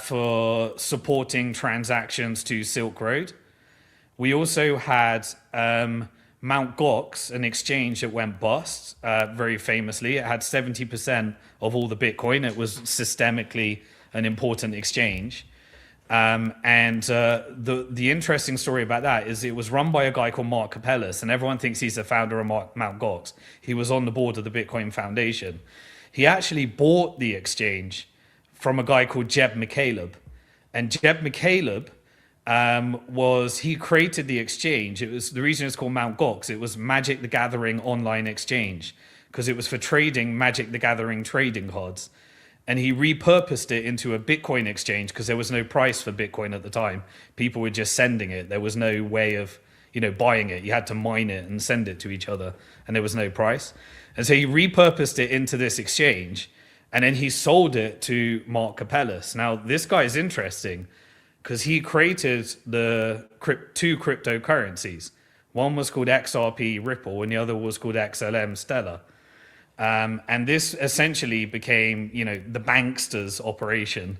for supporting transactions to Silk Road. We also had Mt. Gox, an exchange that went bust very famously. It had 70% of all the Bitcoin. It was systemically an important exchange. And the interesting story about that is it was run by a guy called Mark Capellas, and everyone thinks he's the founder of Mt. Gox. He was on the board of the Bitcoin Foundation. He actually bought the exchange from a guy called Jeb McCaleb. And Jeb McCaleb he created the exchange. It was the reason it's called Mt. Gox. It was Magic the Gathering online exchange because it was for trading Magic the Gathering trading cards. And he repurposed it into a Bitcoin exchange because there was no price for Bitcoin at the time. People were just sending it. There was no way of, buying it. You had to mine it and send it to each other, and there was no price. And so he repurposed it into this exchange, and then he sold it to Mark Capellas. Now, this guy is interesting because he created the two cryptocurrencies. One was called XRP Ripple, and the other was called XLM Stellar. And this essentially became, the banksters operation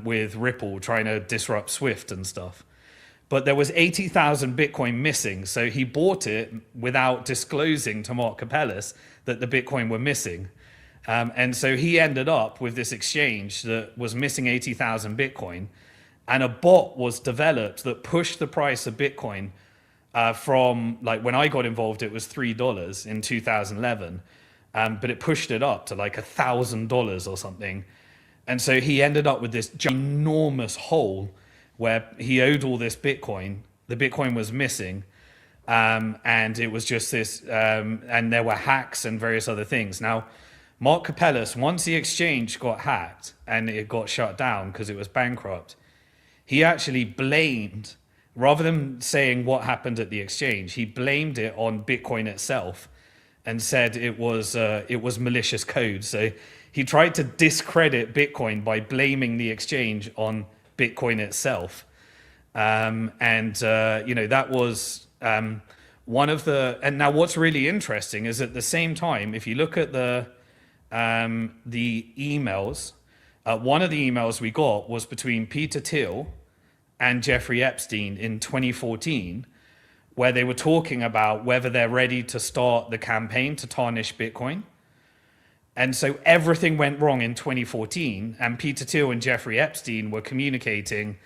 with Ripple trying to disrupt Swift and stuff. But there was 80,000 Bitcoin missing. So he bought it without disclosing to Mark Capellas that the Bitcoin were missing. And so he ended up with this exchange that was missing 80,000 Bitcoin. And a bot was developed that pushed the price of Bitcoin from, like, when I got involved, it was $3 in 2011. But it pushed it up to like $1,000 or something. And so he ended up with this ginormous hole where he owed all this Bitcoin. The Bitcoin was missing. And it was just this, and there were hacks and various other things. Now, Mark Capellas, once the exchange got hacked and it got shut down because it was bankrupt, he actually blamed, rather than saying what happened at the exchange, he blamed it on Bitcoin itself and said it was malicious code. So he tried to discredit Bitcoin by blaming the exchange on Bitcoin itself. That was one of the. And now, what's really interesting is at the same time, if you look at the emails, one of the emails we got was between Peter Thiel and Jeffrey Epstein in 2014. Where they were talking about whether they're ready to start the campaign to tarnish Bitcoin. And so everything went wrong in 2014, and Peter Thiel and Jeffrey Epstein were communicating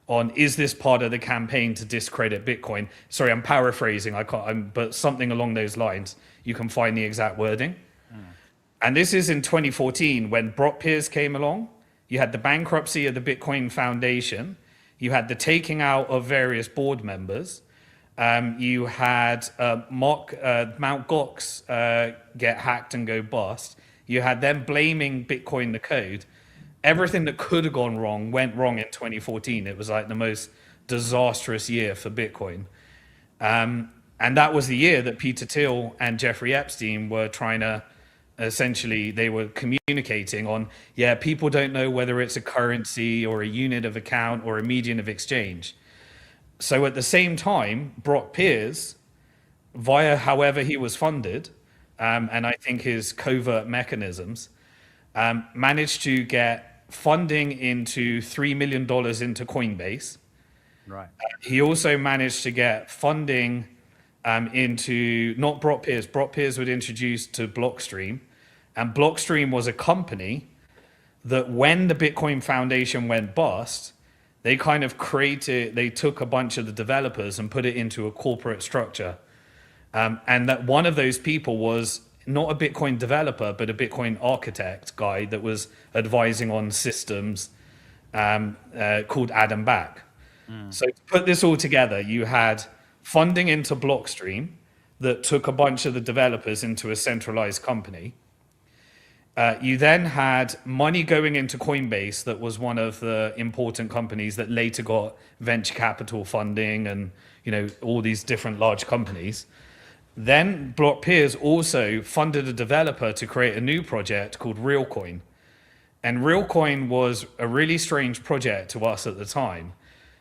on, is this part of the campaign to discredit Bitcoin? Sorry, I'm paraphrasing, but something along those lines. You can find the exact wording. And this is in 2014 when Brock Pierce came along. You had the bankruptcy of the Bitcoin Foundation. You had the taking out of various board members. You had Mount Gox get hacked and go bust. You had them blaming Bitcoin the code. Everything that could have gone wrong went wrong in 2014. It was like the most disastrous year for Bitcoin. And that was the year that Peter Thiel and Jeffrey Epstein were trying to essentially, they were communicating on, yeah, people don't know whether it's a currency or a unit of account or a medium of exchange. So at the same time, Brock Pierce, via however he was funded, and I think his covert mechanisms, managed to get funding into $3 million into Coinbase. Right. He also managed to get funding into, not Brock Pierce. Brock Pierce was introduced to Blockstream, and Blockstream was a company that when the Bitcoin Foundation went bust, they kind of they took a bunch of the developers and put it into a corporate structure. And that one of those people was not a Bitcoin developer, but a Bitcoin architect guy that was advising on systems called Adam Back. So to put this all together, you had funding into Blockstream that took a bunch of the developers into a centralized company. You then had money going into Coinbase that was one of the important companies that later got venture capital funding and, you know, all these different large companies. Then Brock Pierce also funded a developer to create a new project called Realcoin. And Realcoin was a really strange project to us at the time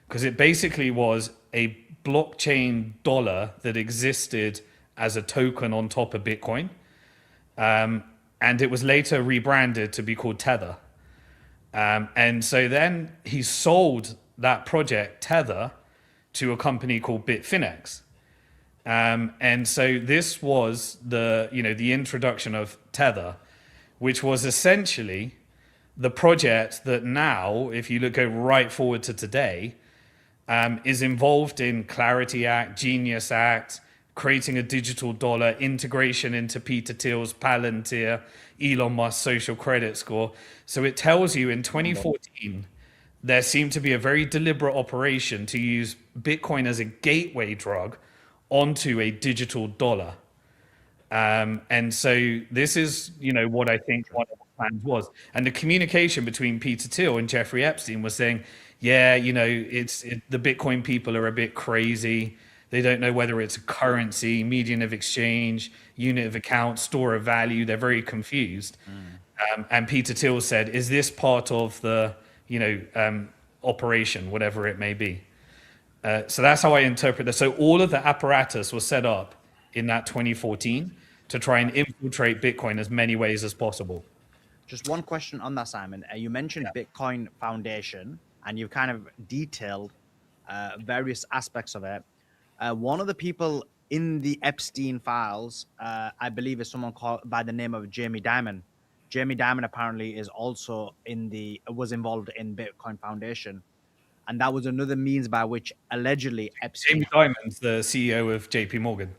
because it basically was a blockchain dollar that existed as a token on top of Bitcoin. And it was later rebranded to be called Tether. And so then he sold that project, Tether, to a company called Bitfinex. And so this was the introduction of Tether, which was essentially the project that now, if you go right forward to today, is involved in Clarity Act, Genius Act, creating a digital dollar, integration into Peter Thiel's Palantir, Elon Musk's social credit score. So it tells you in 2014, there seemed to be a very deliberate operation to use Bitcoin as a gateway drug onto a digital dollar. And so this is, what I think one of the plans was. And the communication between Peter Thiel and Jeffrey Epstein was saying, yeah, the Bitcoin people are a bit crazy. They don't know whether it's a currency, medium of exchange, unit of account, store of value. They're very confused. And Peter Thiel said, is this part of the, operation, whatever it may be? So that's how I interpret this. So all of the apparatus was set up in that 2014 to try and infiltrate Bitcoin as many ways as possible. Just one question on that, Simon. You mentioned Bitcoin Foundation, and you've kind of detailed various aspects of it. One of the people in the Epstein files, I believe, is someone called by the name of Jamie Dimon. Jamie Dimon apparently is also was involved in Bitcoin Foundation, and that was another means by which allegedly Epstein. Jamie Dimon's the CEO of JP Morgan.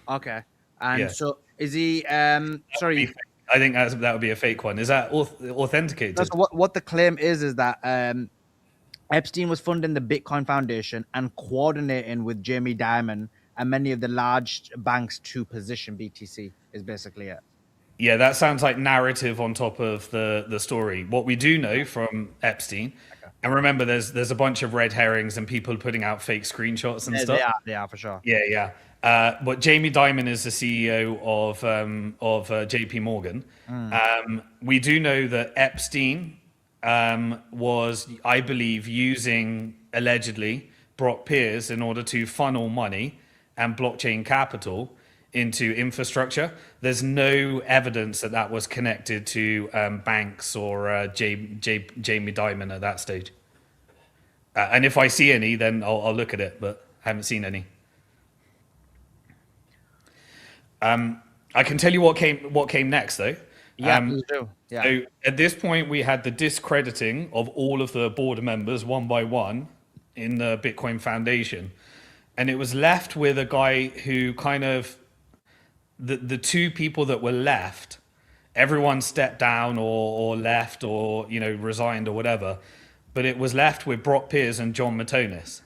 Okay, and so is he? Sorry, I think that would be a fake one. Is that authenticated? So what the claim is that Epstein was funding the Bitcoin Foundation and coordinating with Jamie Dimon and many of the large banks to position BTC is basically it. Yeah, that sounds like narrative on top of the story. What we do know from Epstein, and remember, there's a bunch of red herrings and people putting out fake screenshots and stuff. They are for sure. Yeah. But Jamie Dimon is the CEO of JP Morgan. We do know that Epstein was, I believe, using allegedly Brock Pierce in order to funnel money and blockchain capital into infrastructure. There's no evidence that was connected to banks or Jamie Dimon at that stage. And if I see any, then I'll look at it, but I haven't seen any. I can tell you what came next, though. Yeah, please do. Yeah. So at this point, we had the discrediting of all of the board members one by one in the Bitcoin Foundation, and it was left with a guy who kind of the two people that were left everyone stepped down or left or, you know, resigned or whatever. But it was left with Brock Pierce and John Matonis.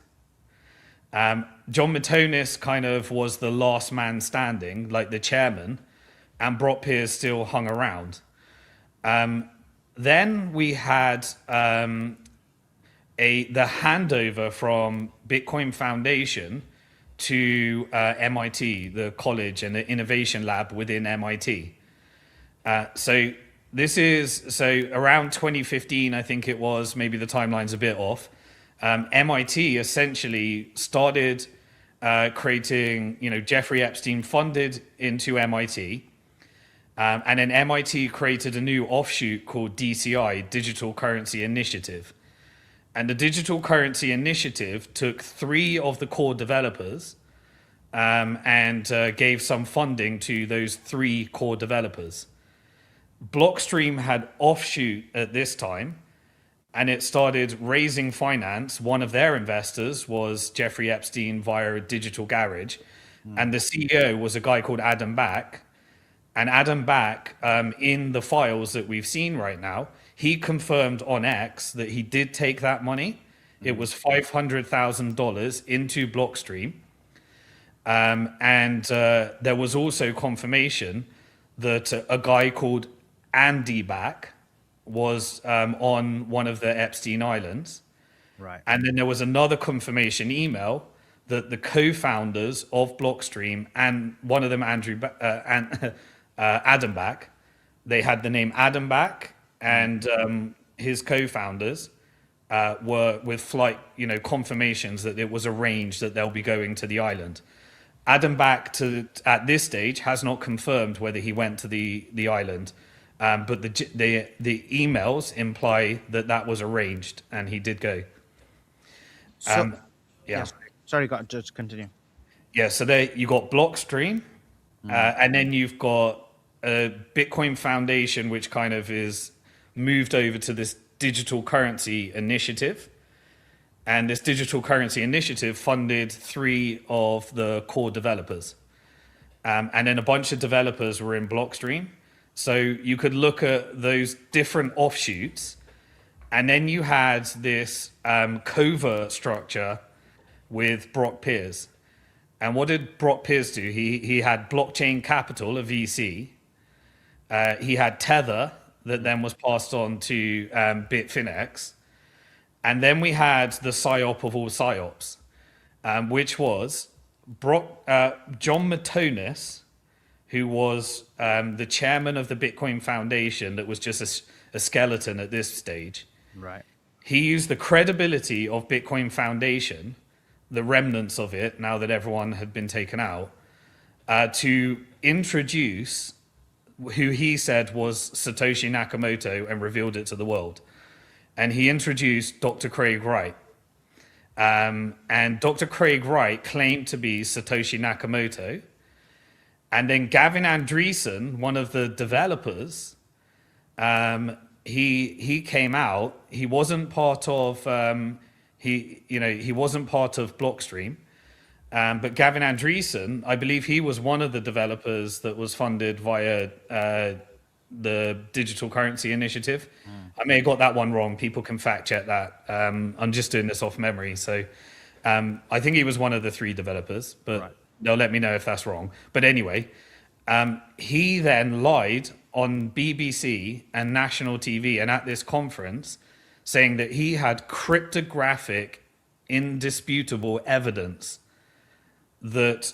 John Matonis kind of was the last man standing, like the chairman, and Brock Pierce still hung around. Then we had the handover from Bitcoin Foundation to MIT, the college and the innovation lab within MIT. So around 2015, I think it was, maybe the timeline's a bit off. MIT essentially started creating, you know, Jeffrey Epstein funded into MIT. And then MIT created a new offshoot called DCI, Digital Currency Initiative. And the Digital Currency Initiative took 3 of the core developers and gave some funding to those 3 core developers. Blockstream had offshoot at this time, and it started raising finance. One of their investors was Jeffrey Epstein via Digital Garage, and the CEO was a guy called Adam Back. And Adam Back, in the files that we've seen right now, he confirmed on X that he did take that money. It was $500,000 into Blockstream. And there was also confirmation that a guy called Andy Back was on one of the Epstein Islands. Right. And then there was another confirmation email that the co-founders of Blockstream, and one of them, Adam Back, they had the name Adam Back, and his co-founders were with flight, you know, confirmations that it was arranged that they'll be going to the island. Adam Back, at this stage, has not confirmed whether he went to the island. But the emails imply that was arranged, and he did go. So, yeah. Yes. Sorry, just continue. Yeah. So there you got Blockstream, and then you've got a Bitcoin Foundation, which kind of is moved over to this digital currency initiative. And this digital currency initiative funded 3 of the core developers. And then a bunch of developers were in Blockstream. So you could look at those different offshoots, and then you had this covert structure with Brock Pierce. And what did Brock Pierce do? He had Blockchain Capital, a VC. He had Tether, that then was passed on to Bitfinex. And then we had the PSYOP of all PSYOPs, which was John Matonis, who was the chairman of the Bitcoin Foundation that was just a skeleton at this stage. Right. He used the credibility of Bitcoin Foundation, the remnants of it, now that everyone had been taken out, to introduce who he said was Satoshi Nakamoto and revealed it to the world. And he introduced Dr. Craig Wright. And Dr. Craig Wright claimed to be Satoshi Nakamoto. And then Gavin Andreessen, one of the developers, he came out. He wasn't part of he wasn't part of Blockstream, but Gavin Andreessen, I believe he was one of the developers that was funded via the Digital Currency Initiative. I may have got that one wrong. People can fact check that. I'm just doing this off memory, so I think he was one of the 3 developers, but. Right. They'll let me know if that's wrong. But anyway, he then lied on BBC and national TV and at this conference, saying that he had cryptographic, indisputable evidence that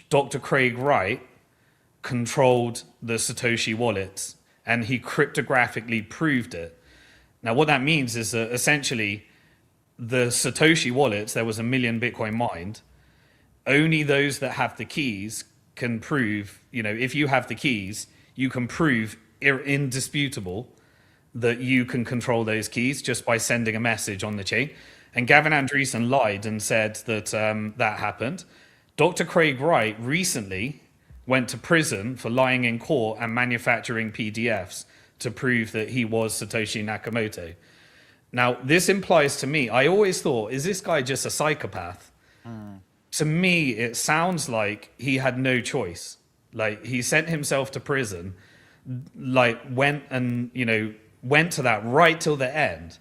Dr. Craig Wright controlled the Satoshi wallets, and he cryptographically proved it. Now, what that means is that essentially the Satoshi wallets, there was 1 million Bitcoin mined. Only those that have the keys can prove, you know, if you have the keys, you can prove indisputable that you can control those keys just by sending a message on the chain. And Gavin Andreessen lied and said that that happened. Dr. Craig Wright recently went to prison for lying in court and manufacturing PDFs to prove that he was Satoshi Nakamoto. Now, this implies to me, I always thought, is this guy just a psychopath? To me, it sounds like he had no choice. Like, he sent himself to prison. like went to that right till the end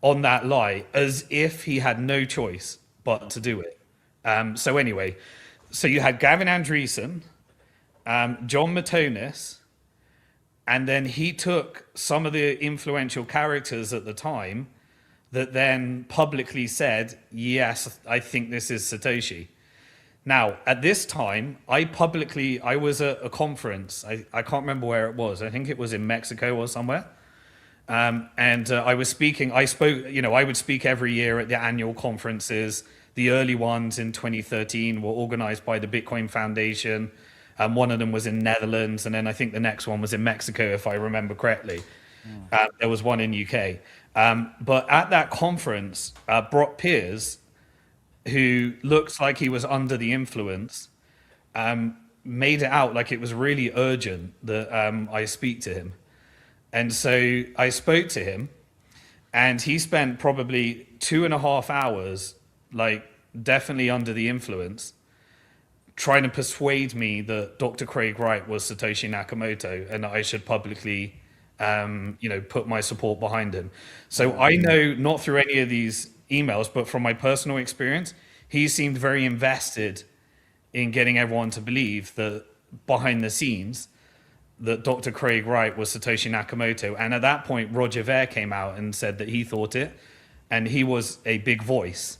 on that lie, as if he had no choice but to do it. So anyway, so you had Gavin Andreessen, John Matonis, and then he took some of the influential characters at the time that then publicly said, yes, I think this is Satoshi. Now, at this time, I was at a conference. I can't remember where it was. I think it was in Mexico or somewhere. And I was speaking. I spoke. I would speak every year at the annual conferences. The early ones in 2013 were organized by the Bitcoin Foundation. One of them was in Netherlands, and then I think the next one was in Mexico, if I remember correctly. There was one in UK. But at that conference, Brock Pierce, who looks like he was under the influence, made it out like it was really urgent that I speak to him. And so I spoke to him, and he spent probably 2.5 hours, like definitely under the influence, trying to persuade me that Dr. Craig Wright was Satoshi Nakamoto and that I should publicly, put my support behind him. So I know, not through any of these emails, but from my personal experience, he seemed very invested in getting everyone to believe that behind the scenes, that Dr. Craig Wright was Satoshi Nakamoto. And at that point, Roger Ver came out and said that he thought it, and he was a big voice.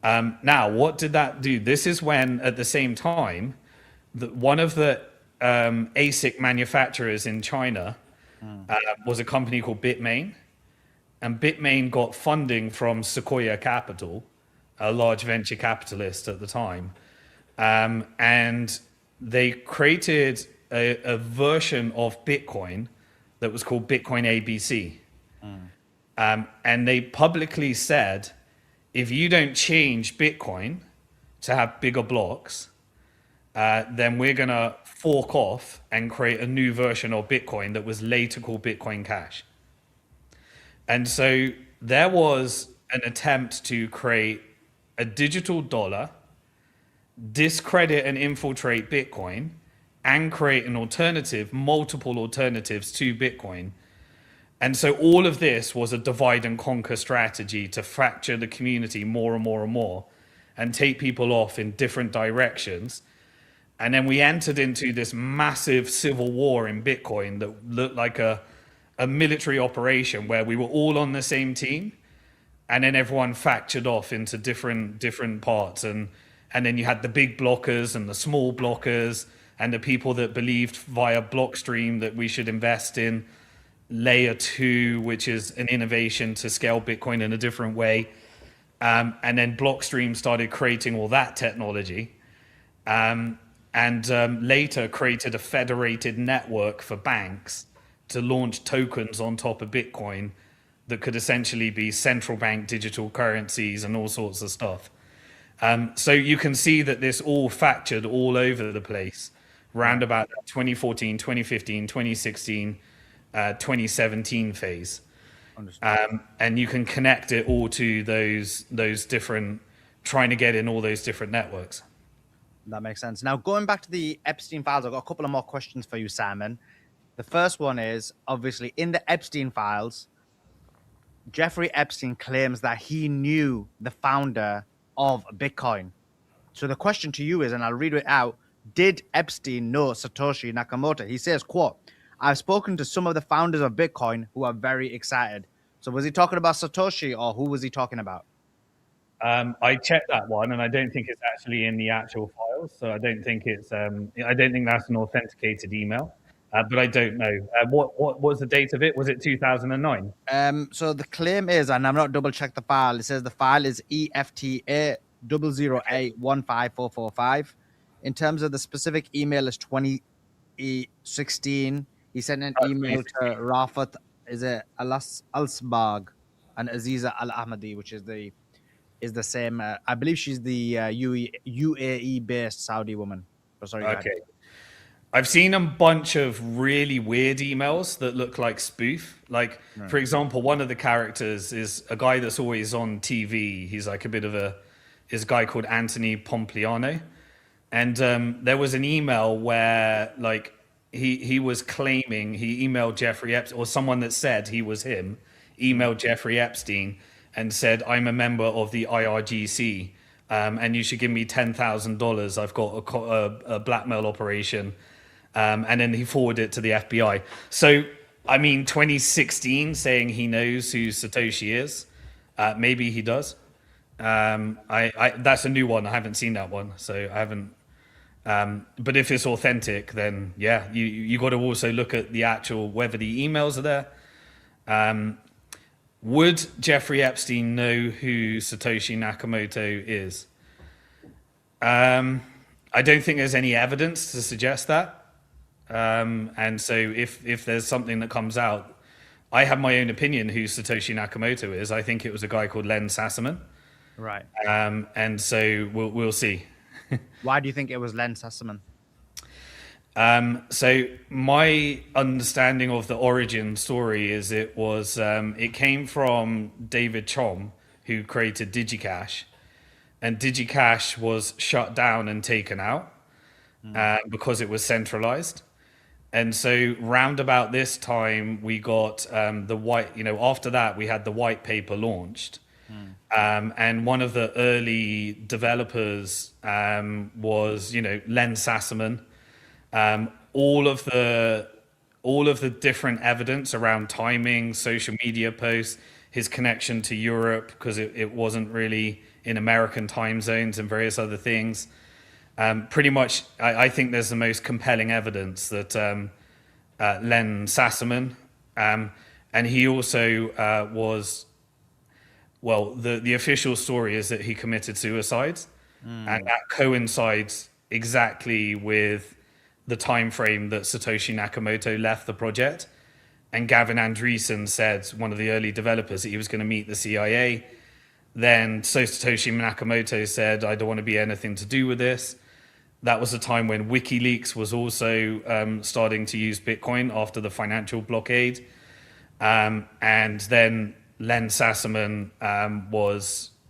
Now, what did that do? This is when, at the same time, one of the ASIC manufacturers in China was a company called Bitmain. And Bitmain got funding from Sequoia Capital, a large venture capitalist at the time. And they created a version of Bitcoin that was called Bitcoin ABC. And they publicly said, if you don't change Bitcoin to have bigger blocks, then we're going to fork off and create a new version of Bitcoin that was later called Bitcoin Cash. And so there was an attempt to create a digital dollar, discredit and infiltrate Bitcoin, and create an alternative, multiple alternatives to Bitcoin. And so all of this was a divide and conquer strategy to fracture the community more and more and more and take people off in different directions. And then we entered into this massive civil war in Bitcoin that looked like a military operation where we were all on the same team, and then everyone fractured off into different parts. And then you had the big blockers and the small blockers, and the people that believed via Blockstream that we should invest in layer 2, which is an innovation to scale Bitcoin in a different way. And then Blockstream started creating all that technology, and later created a federated network for banks to launch tokens on top of Bitcoin that could essentially be central bank digital currencies and all sorts of stuff. So you can see that this all fractured all over the place round about 2014, 2015, 2016, 2017 phase. And you can connect it all to those different, trying to get in all those different networks. That makes sense. Now, going back to the Epstein files, I've got a couple of more questions for you, Simon. The first one is, obviously, in the Epstein files, Jeffrey Epstein claims that he knew the founder of Bitcoin. So the question to you is, and I'll read it out, did Epstein know Satoshi Nakamoto? He says, quote, I've spoken to some of the founders of Bitcoin who are very excited. So was he talking about Satoshi, or who was he talking about? I checked that one, and I don't think it's actually in the actual files. So I don't think it's. I don't think that's an authenticated email. But I don't know. What was the date of it? Was it 2009? So the claim is, and I'm not double checked the file. It says the file is EFTA 008-15445. In terms of the specific email, is 2016. He sent an email to Rafat, is it Alsbag, and Aziza Al Ahmadi, which is the same. I believe she's the UAE based Saudi woman. Oh, sorry. Okay. I've seen a bunch of really weird emails that look like spoof. Like, for example, one of the characters is a guy that's always on TV. He's like a bit of is a guy called Anthony Pompliano. And there was an email where, like, he was claiming he emailed Jeffrey Epstein, or someone that said he was him, emailed Jeffrey Epstein and said, "I'm a member of the IRGC, and you should give me $10,000. I've got a blackmail operation," and then he forwarded it to the FBI. So, I mean, 2016 saying he knows who Satoshi is, maybe he does. That's a new one. I haven't seen that one, so I haven't. But if it's authentic, then yeah, you got to also look at the actual whether the emails are there. Would Jeffrey Epstein know who Satoshi Nakamoto is? I don't think there's any evidence to suggest that. And so if there's something that comes out, I have my own opinion who Satoshi Nakamoto is. I think it was a guy called Len Sassaman. Right. And so we'll see. Why do you think it was Len Sassaman? So my understanding of the origin story is it came from David Chom, who created DigiCash, and DigiCash was shut down and taken out because it was centralized. And so round about this time, we got the white, after that, we had the white paper launched. And one of the early developers was, Len Sassaman. All of the different evidence around timing, social media posts, his connection to Europe, because it wasn't really in American time zones and various other things. Pretty much, I think there's the most compelling evidence that Len Sassaman, and he also was, well, the official story is that he committed suicide, and that coincides exactly with the time frame that Satoshi Nakamoto left the project. And Gavin Andreessen said, one of the early developers, that he was going to meet the CIA. Then Satoshi Nakamoto said, "I don't want to be anything to do with this." That was a time when WikiLeaks was also starting to use Bitcoin after the financial blockade. And then Len Sassaman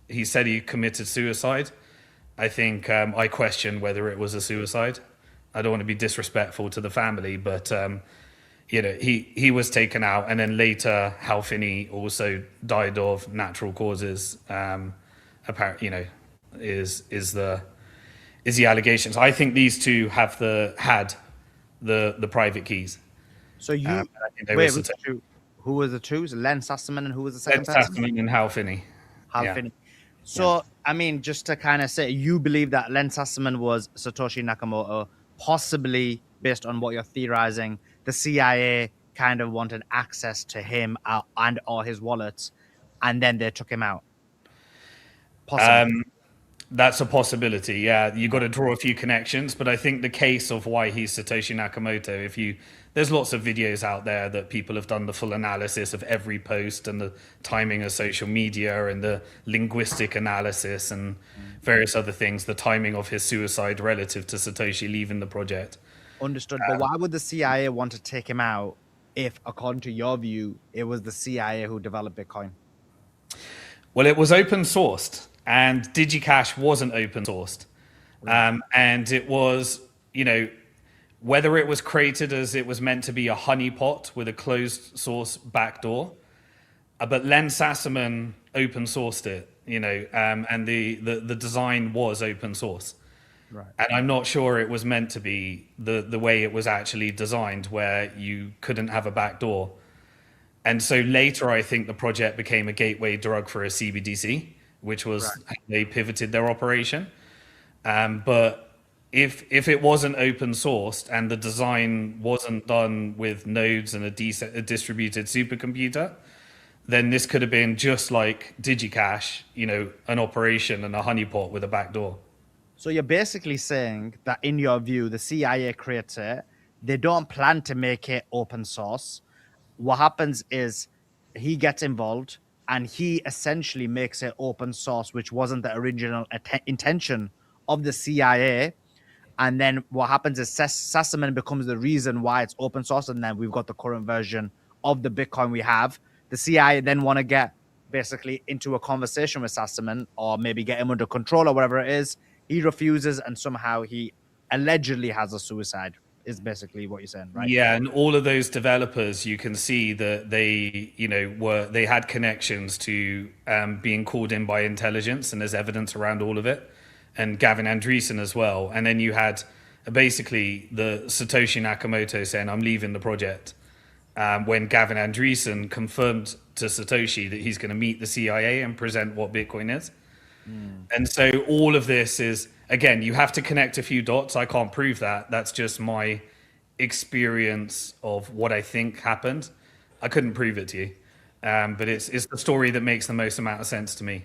he said he committed suicide. I think I question whether it was a suicide. I don't want to be disrespectful to the family, but he was taken out, and then later Hal Finney also died of natural causes. Apparently, is the allegations. I think these two had the private keys. So you who was the two? So Len Sassaman, and who was the second person? Sassaman and Hal Finney. Hal Finney. So I mean, just to kind of say, you believe that Len Sassaman was Satoshi Nakamoto, possibly based on what you're theorizing. The CIA kind of wanted access to him and or his wallets, and then they took him out. Possibly. That's a possibility. Yeah, you got to draw a few connections, but I think the case of why he's Satoshi Nakamoto, there's lots of videos out there that people have done the full analysis of every post and the timing of social media and the linguistic analysis and various other things, the timing of his suicide relative to Satoshi leaving the project. Understood. But why would the CIA want to take him out if, according to your view, it was the CIA who developed Bitcoin? Well, it was open sourced, and DigiCash wasn't open sourced. And it was, whether it was created as it was meant to be a honeypot with a closed source backdoor, but Len Sassaman open sourced it, and the design was open source. Right. And I'm not sure it was meant to be the way it was actually designed, where you couldn't have a backdoor. And so later, I think the project became a gateway drug for a CBDC, which was how they pivoted their operation. But if it wasn't open sourced and the design wasn't done with nodes and a distributed supercomputer, then this could have been just like DigiCash, an operation and a honeypot with a backdoor. So you're basically saying that, in your view, the CIA creates it. They don't plan to make it open source. What happens is he gets involved and he essentially makes it open source, which wasn't the original intention of the CIA. And then what happens is Sassaman becomes the reason why it's open source. And then we've got the current version of the Bitcoin we have. The CIA then want to get basically into a conversation with Sassaman, or maybe get him under control or whatever it is. He refuses, and somehow he allegedly has a suicide. is basically what you're saying, right? Yeah, and all of those developers, you can see that they had connections to being called in by intelligence, and there's evidence around all of it, and Gavin Andreessen as well. And then you had basically the Satoshi Nakamoto saying, "I'm leaving the project," when Gavin Andreessen confirmed to Satoshi that he's going to meet the CIA and present what Bitcoin is. And so all of this is, again, you have to connect a few dots. I can't prove that. That's just my experience of what I think happened. I couldn't prove it to you. But it's the story that makes the most amount of sense to me.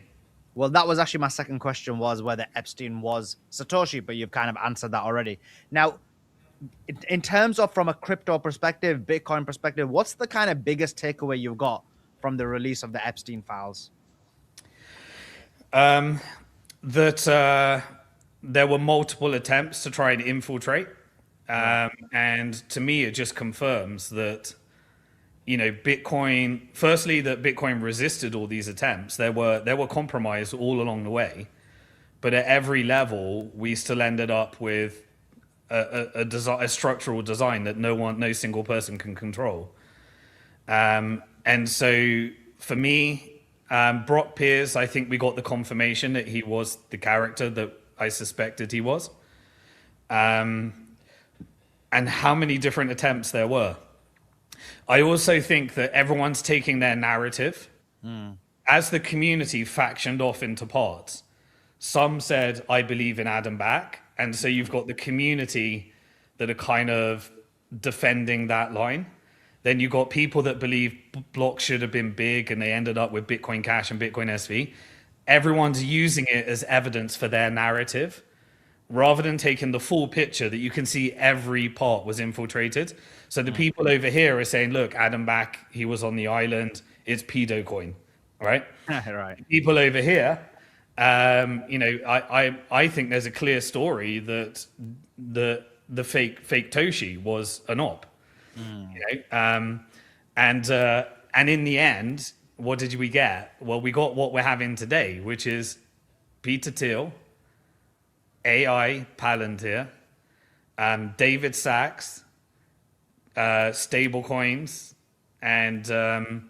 Well, that was actually my second question, was whether Epstein was Satoshi, but you've kind of answered that already. Now, in terms of from a crypto perspective, Bitcoin perspective, what's the kind of biggest takeaway you've got from the release of the Epstein files? That there were multiple attempts to try and infiltrate. And to me, it just confirms that, Bitcoin, firstly, that Bitcoin resisted all these attempts. There were compromise all along the way. But at every level, we still ended up with a structural design that no single person can control. And so for me, Brock Pierce, I think we got the confirmation that he was the character that I suspected he was. And how many different attempts there were. I also think that everyone's taking their narrative. As the community factioned off into parts, some said, "I believe in Adam back." And so you've got the community that are kind of defending that line. Then you've got people that believe blocks should have been big and they ended up with Bitcoin Cash and Bitcoin SV. Everyone's using it as evidence for their narrative, rather than taking the full picture that you can see every part was infiltrated. So the people over here are saying, "Look, Adam back, he was on the island, it's pedo coin," right? Right. People over here, I think there's a clear story that the fake Toshi was an op. And in the end, what did we get? Well, we got what we're having today, which is Peter Thiel, AI Palantir, David Sachs, stable coins, and then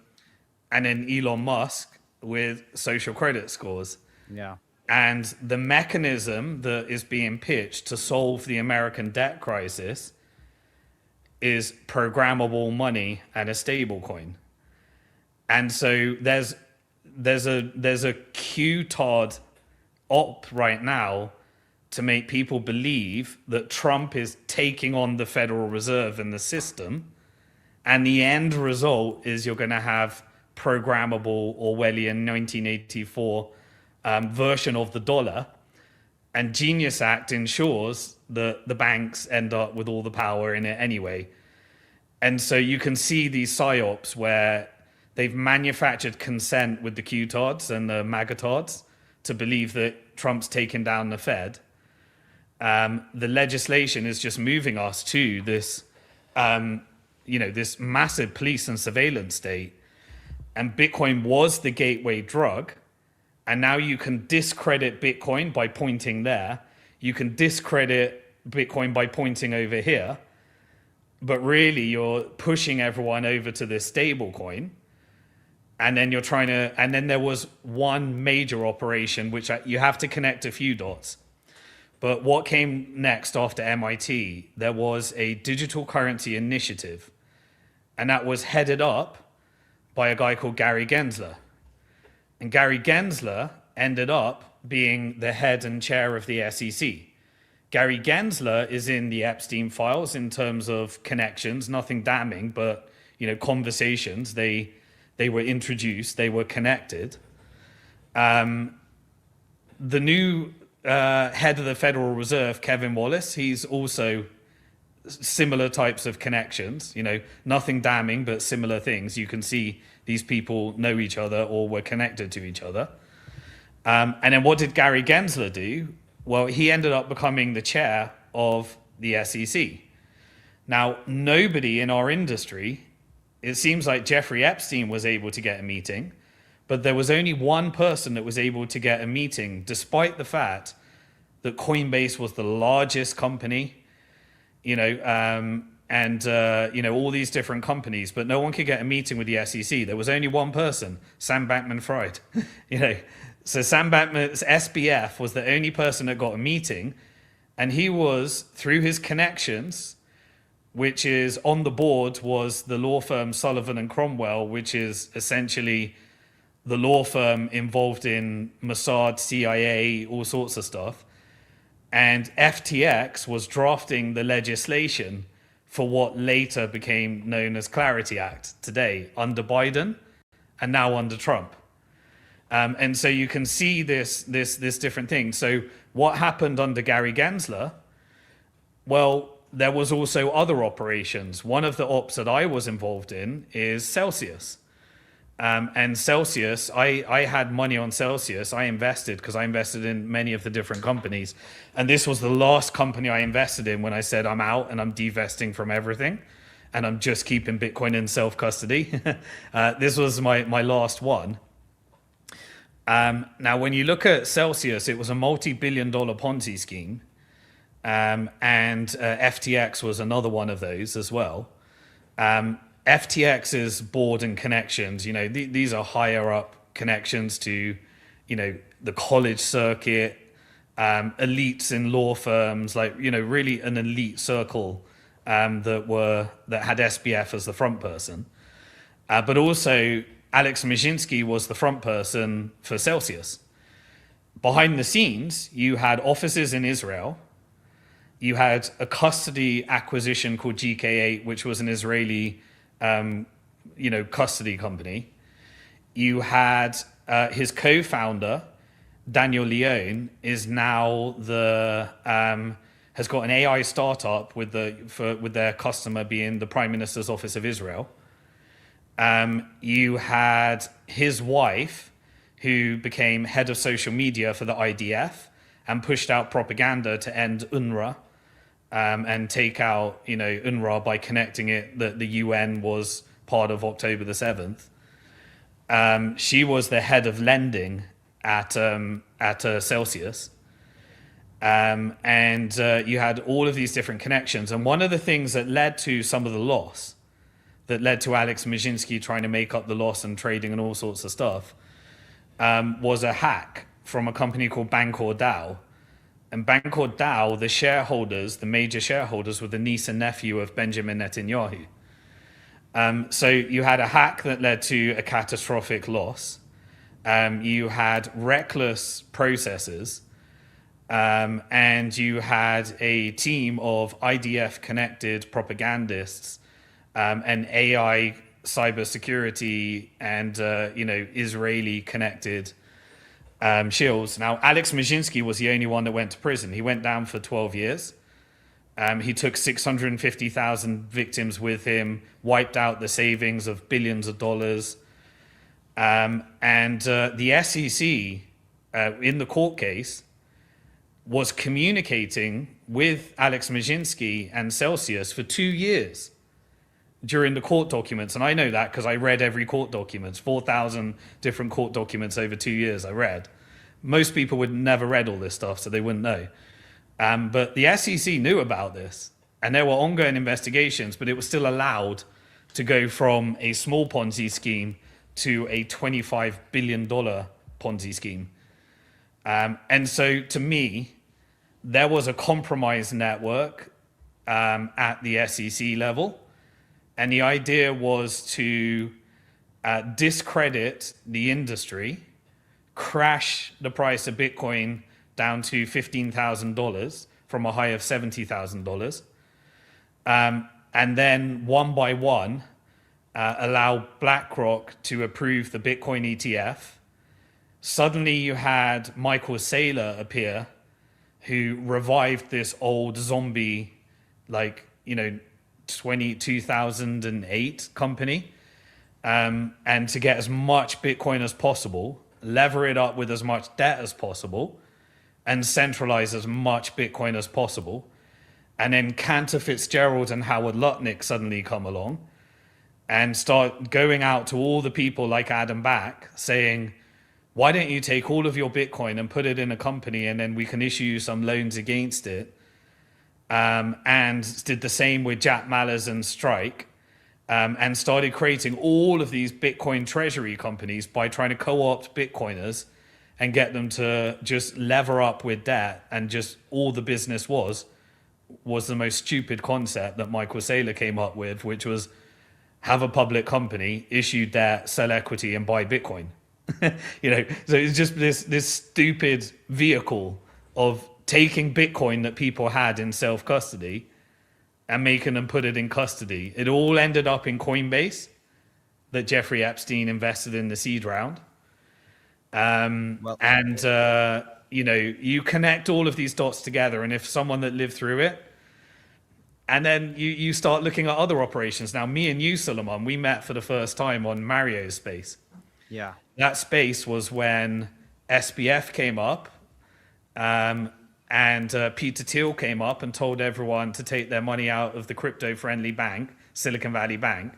Elon Musk with social credit scores. Yeah. And the mechanism that is being pitched to solve the American debt crisis is programmable money and a stable coin. And so there's a Q-tard op right now to make people believe that Trump is taking on the Federal Reserve and the system. And the end result is you're going to have programmable Orwellian 1984 version of the dollar. And Genius Act ensures that the banks end up with all the power in it anyway. And so you can see these psyops where they've manufactured consent with the Q-tards and the MAGA-tards to believe that Trump's taken down the Fed. The legislation is just moving us to this, this massive police and surveillance state. And Bitcoin was the gateway drug. And now you can discredit Bitcoin by pointing there. You can discredit Bitcoin by pointing over here. But really, you're pushing everyone over to this stable coin. And then you're trying to, and then there was one major operation, which you have to connect a few dots. But what came next after MIT, there was a digital currency initiative. And that was headed up by a guy called Gary Gensler. And Gary Gensler ended up being the head and chair of the SEC. Gary Gensler is in the Epstein files in terms of connections, nothing damning, but conversations. They were introduced, they were connected. The new head of the Federal Reserve, Kevin Wallace, he's also similar types of connections, nothing damning, but similar things. You can see these people know each other or were connected to each other. And then what did Gary Gensler do? Well, he ended up becoming the chair of the SEC. Now, nobody in our industry, it seems like Jeffrey Epstein was able to get a meeting, but there was only one person that was able to get a meeting, despite the fact that Coinbase was the largest company. all these different companies, but no one could get a meeting with the SEC. There was only one person, Sam Bankman-Fried. So Sam Bankman's SBF was the only person that got a meeting, and he was, through his connections, which is on the board, was the law firm Sullivan and Cromwell, which is essentially the law firm involved in Mossad, CIA, all sorts of stuff. And FTX was drafting the legislation for what later became known as Clarity Act today, under Biden and now under Trump. And so you can see this different thing. So what happened under Gary Gensler? Well, there was also other operations. One of the ops that I was involved in is Celsius. And Celsius, I had money on Celsius. I invested because I invested in many of the different companies. And this was the last company I invested in when I said I'm out and I'm divesting from everything. And I'm just keeping Bitcoin in self-custody. This was my last one. Now, when you look at Celsius, it was a multi-billion-dollar Ponzi scheme. And FTX was another one of those as well. FTX's board and connections, these are higher up connections to, the college circuit, elites in law firms, really an elite circle that had SBF as the front person. But also Alex Mashinsky was the front person for Celsius. Behind the scenes, you had offices in Israel. You had a custody acquisition called GK8, which was an Israeli custody company. You had his co-founder, Daniel Leone, is now has got an AI startup with their customer being the Prime Minister's Office of Israel. You had his wife, who became head of social media for the IDF and pushed out propaganda to end UNRWA. And take out, UNRWA by connecting it that the UN was part of October the 7th. She was the head of lending at Celsius. And you had all of these different connections. And one of the things that led to some of the loss, that led to Alex Mashinsky trying to make up the loss and trading and all sorts of stuff, was a hack from a company called Bancor DAO. And Bancor DAO, the shareholders, the major shareholders, were the niece and nephew of Benjamin Netanyahu. So you had a hack that led to a catastrophic loss. You had reckless processes. And you had a team of IDF-connected propagandists and AI cybersecurity and Israeli-connected shills. Now, Alex Mashinsky was the only one that went to prison. He went down for 12 years. He took 650,000 victims with him, wiped out the savings of billions of dollars. And the SEC, in the court case, was communicating with Alex Mashinsky and Celsius for 2 years during the court documents. And I know that because I read every court documents, 4,000 different court documents over 2 years I read. Most people would never read all this stuff, so they wouldn't know. But the SEC knew about this, and there were ongoing investigations, but it was still allowed to go from a small Ponzi scheme to a $25 billion Ponzi scheme. And so to me, there was a compromised network at the SEC level. And the idea was to discredit the industry, crash the price of Bitcoin down to $15,000 from a high of $70,000. And then one by one, allow BlackRock to approve the Bitcoin ETF. Suddenly you had Michael Saylor appear, who revived this old zombie, 2008 company, and to get as much Bitcoin as possible, lever it up with as much debt as possible, and centralize as much Bitcoin as possible. And then Cantor Fitzgerald and Howard Lutnick suddenly come along and start going out to all the people like Adam Back saying, why don't you take all of your Bitcoin and put it in a company and then we can issue you some loans against it? and did the same with Jack Mallers and Strike, and started creating all of these Bitcoin treasury companies by trying to co-opt Bitcoiners and get them to just lever up with debt, and just all the business was the most stupid concept that Michael Saylor came up with, which was have a public company, issue debt, sell equity, and buy Bitcoin. So it's just this stupid vehicle of taking Bitcoin that people had in self custody and making them put it in custody. It all ended up in Coinbase that Jeffrey Epstein invested in the seed round. You connect all of these dots together, and if someone that lived through it, and then you start looking at other operations. Now, me and you, Sulaiman, we met for the first time on Mario's space. Yeah. That space was when SBF came up, and Peter Thiel came up and told everyone to take their money out of the crypto-friendly bank, Silicon Valley Bank.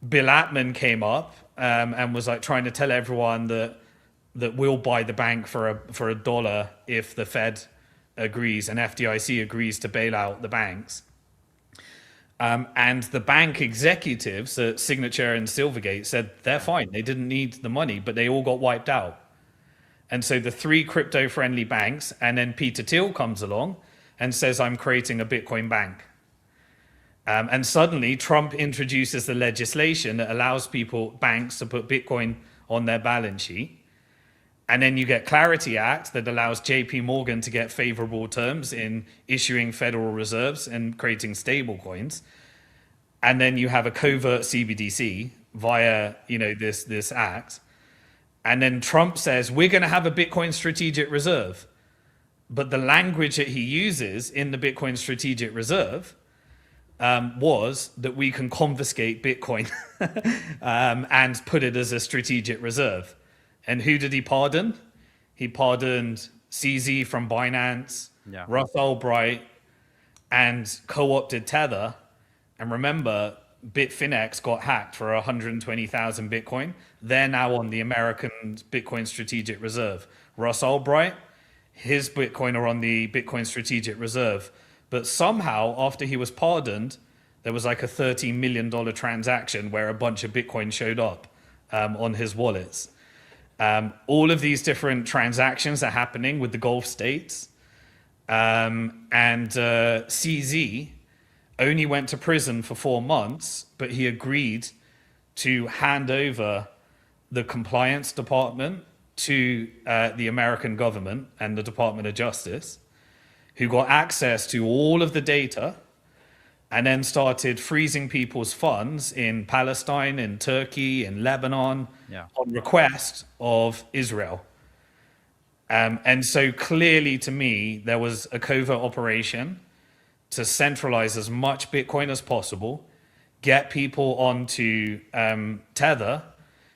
Bill Ackman came up and was like trying to tell everyone that we'll buy the bank for a dollar if the Fed agrees and FDIC agrees to bail out the banks. And the bank executives at Signature and Silvergate said they're fine. They didn't need the money, but they all got wiped out. And so the three crypto-friendly banks, and then Peter Thiel comes along and says, I'm creating a Bitcoin bank. And suddenly Trump introduces the legislation that allows banks to put Bitcoin on their balance sheet. And then you get Clarity Act that allows JP Morgan to get favorable terms in issuing Federal Reserves and creating stable coins. And then you have a covert CBDC via, this act. And then Trump says, we're going to have a Bitcoin strategic reserve. But the language that he uses in the Bitcoin strategic reserve was that we can confiscate Bitcoin and put it as a strategic reserve. And who did he pardon? He pardoned CZ from Binance, Russ Albright, and co-opted Tether. And remember, Bitfinex got hacked for 120,000 Bitcoin. They're now on the American Bitcoin Strategic Reserve. Russ Albright, his Bitcoin are on the Bitcoin Strategic Reserve. But somehow, after he was pardoned, there was like a $13 million transaction where a bunch of Bitcoin showed up on his wallets. All of these different transactions are happening with the Gulf states. CZ only went to prison for 4 months, but he agreed to hand over the compliance department to the American government and the Department of Justice, who got access to all of the data and then started freezing people's funds in Palestine, in Turkey, in Lebanon, on request of Israel. And so clearly to me, there was a covert operation to centralize as much Bitcoin as possible, get people onto Tether,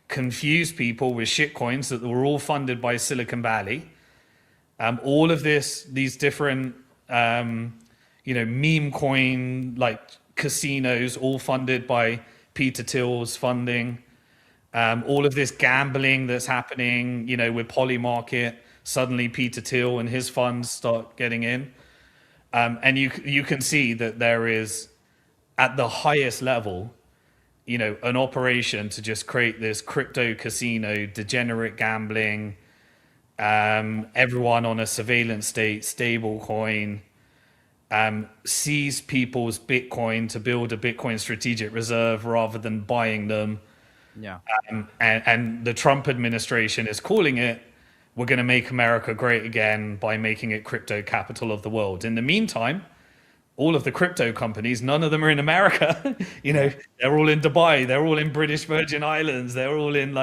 confuse people with shitcoins that were all funded by Silicon Valley. All of these different meme coin, like casinos, all funded by Peter Thiel's funding. All of this gambling that's happening, with Polymarket, suddenly Peter Thiel and his funds start getting in. And you can see that there is, at the highest level, an operation to just create this crypto casino, degenerate gambling, everyone on a surveillance state, stable coin, seize people's Bitcoin to build a Bitcoin strategic reserve rather than buying them. And the Trump administration is calling it, we're going to make America great again by making it crypto capital of the world. In the meantime, all of the crypto companies, none of them are in America. They're all in Dubai. They're all in British Virgin Islands. They're all in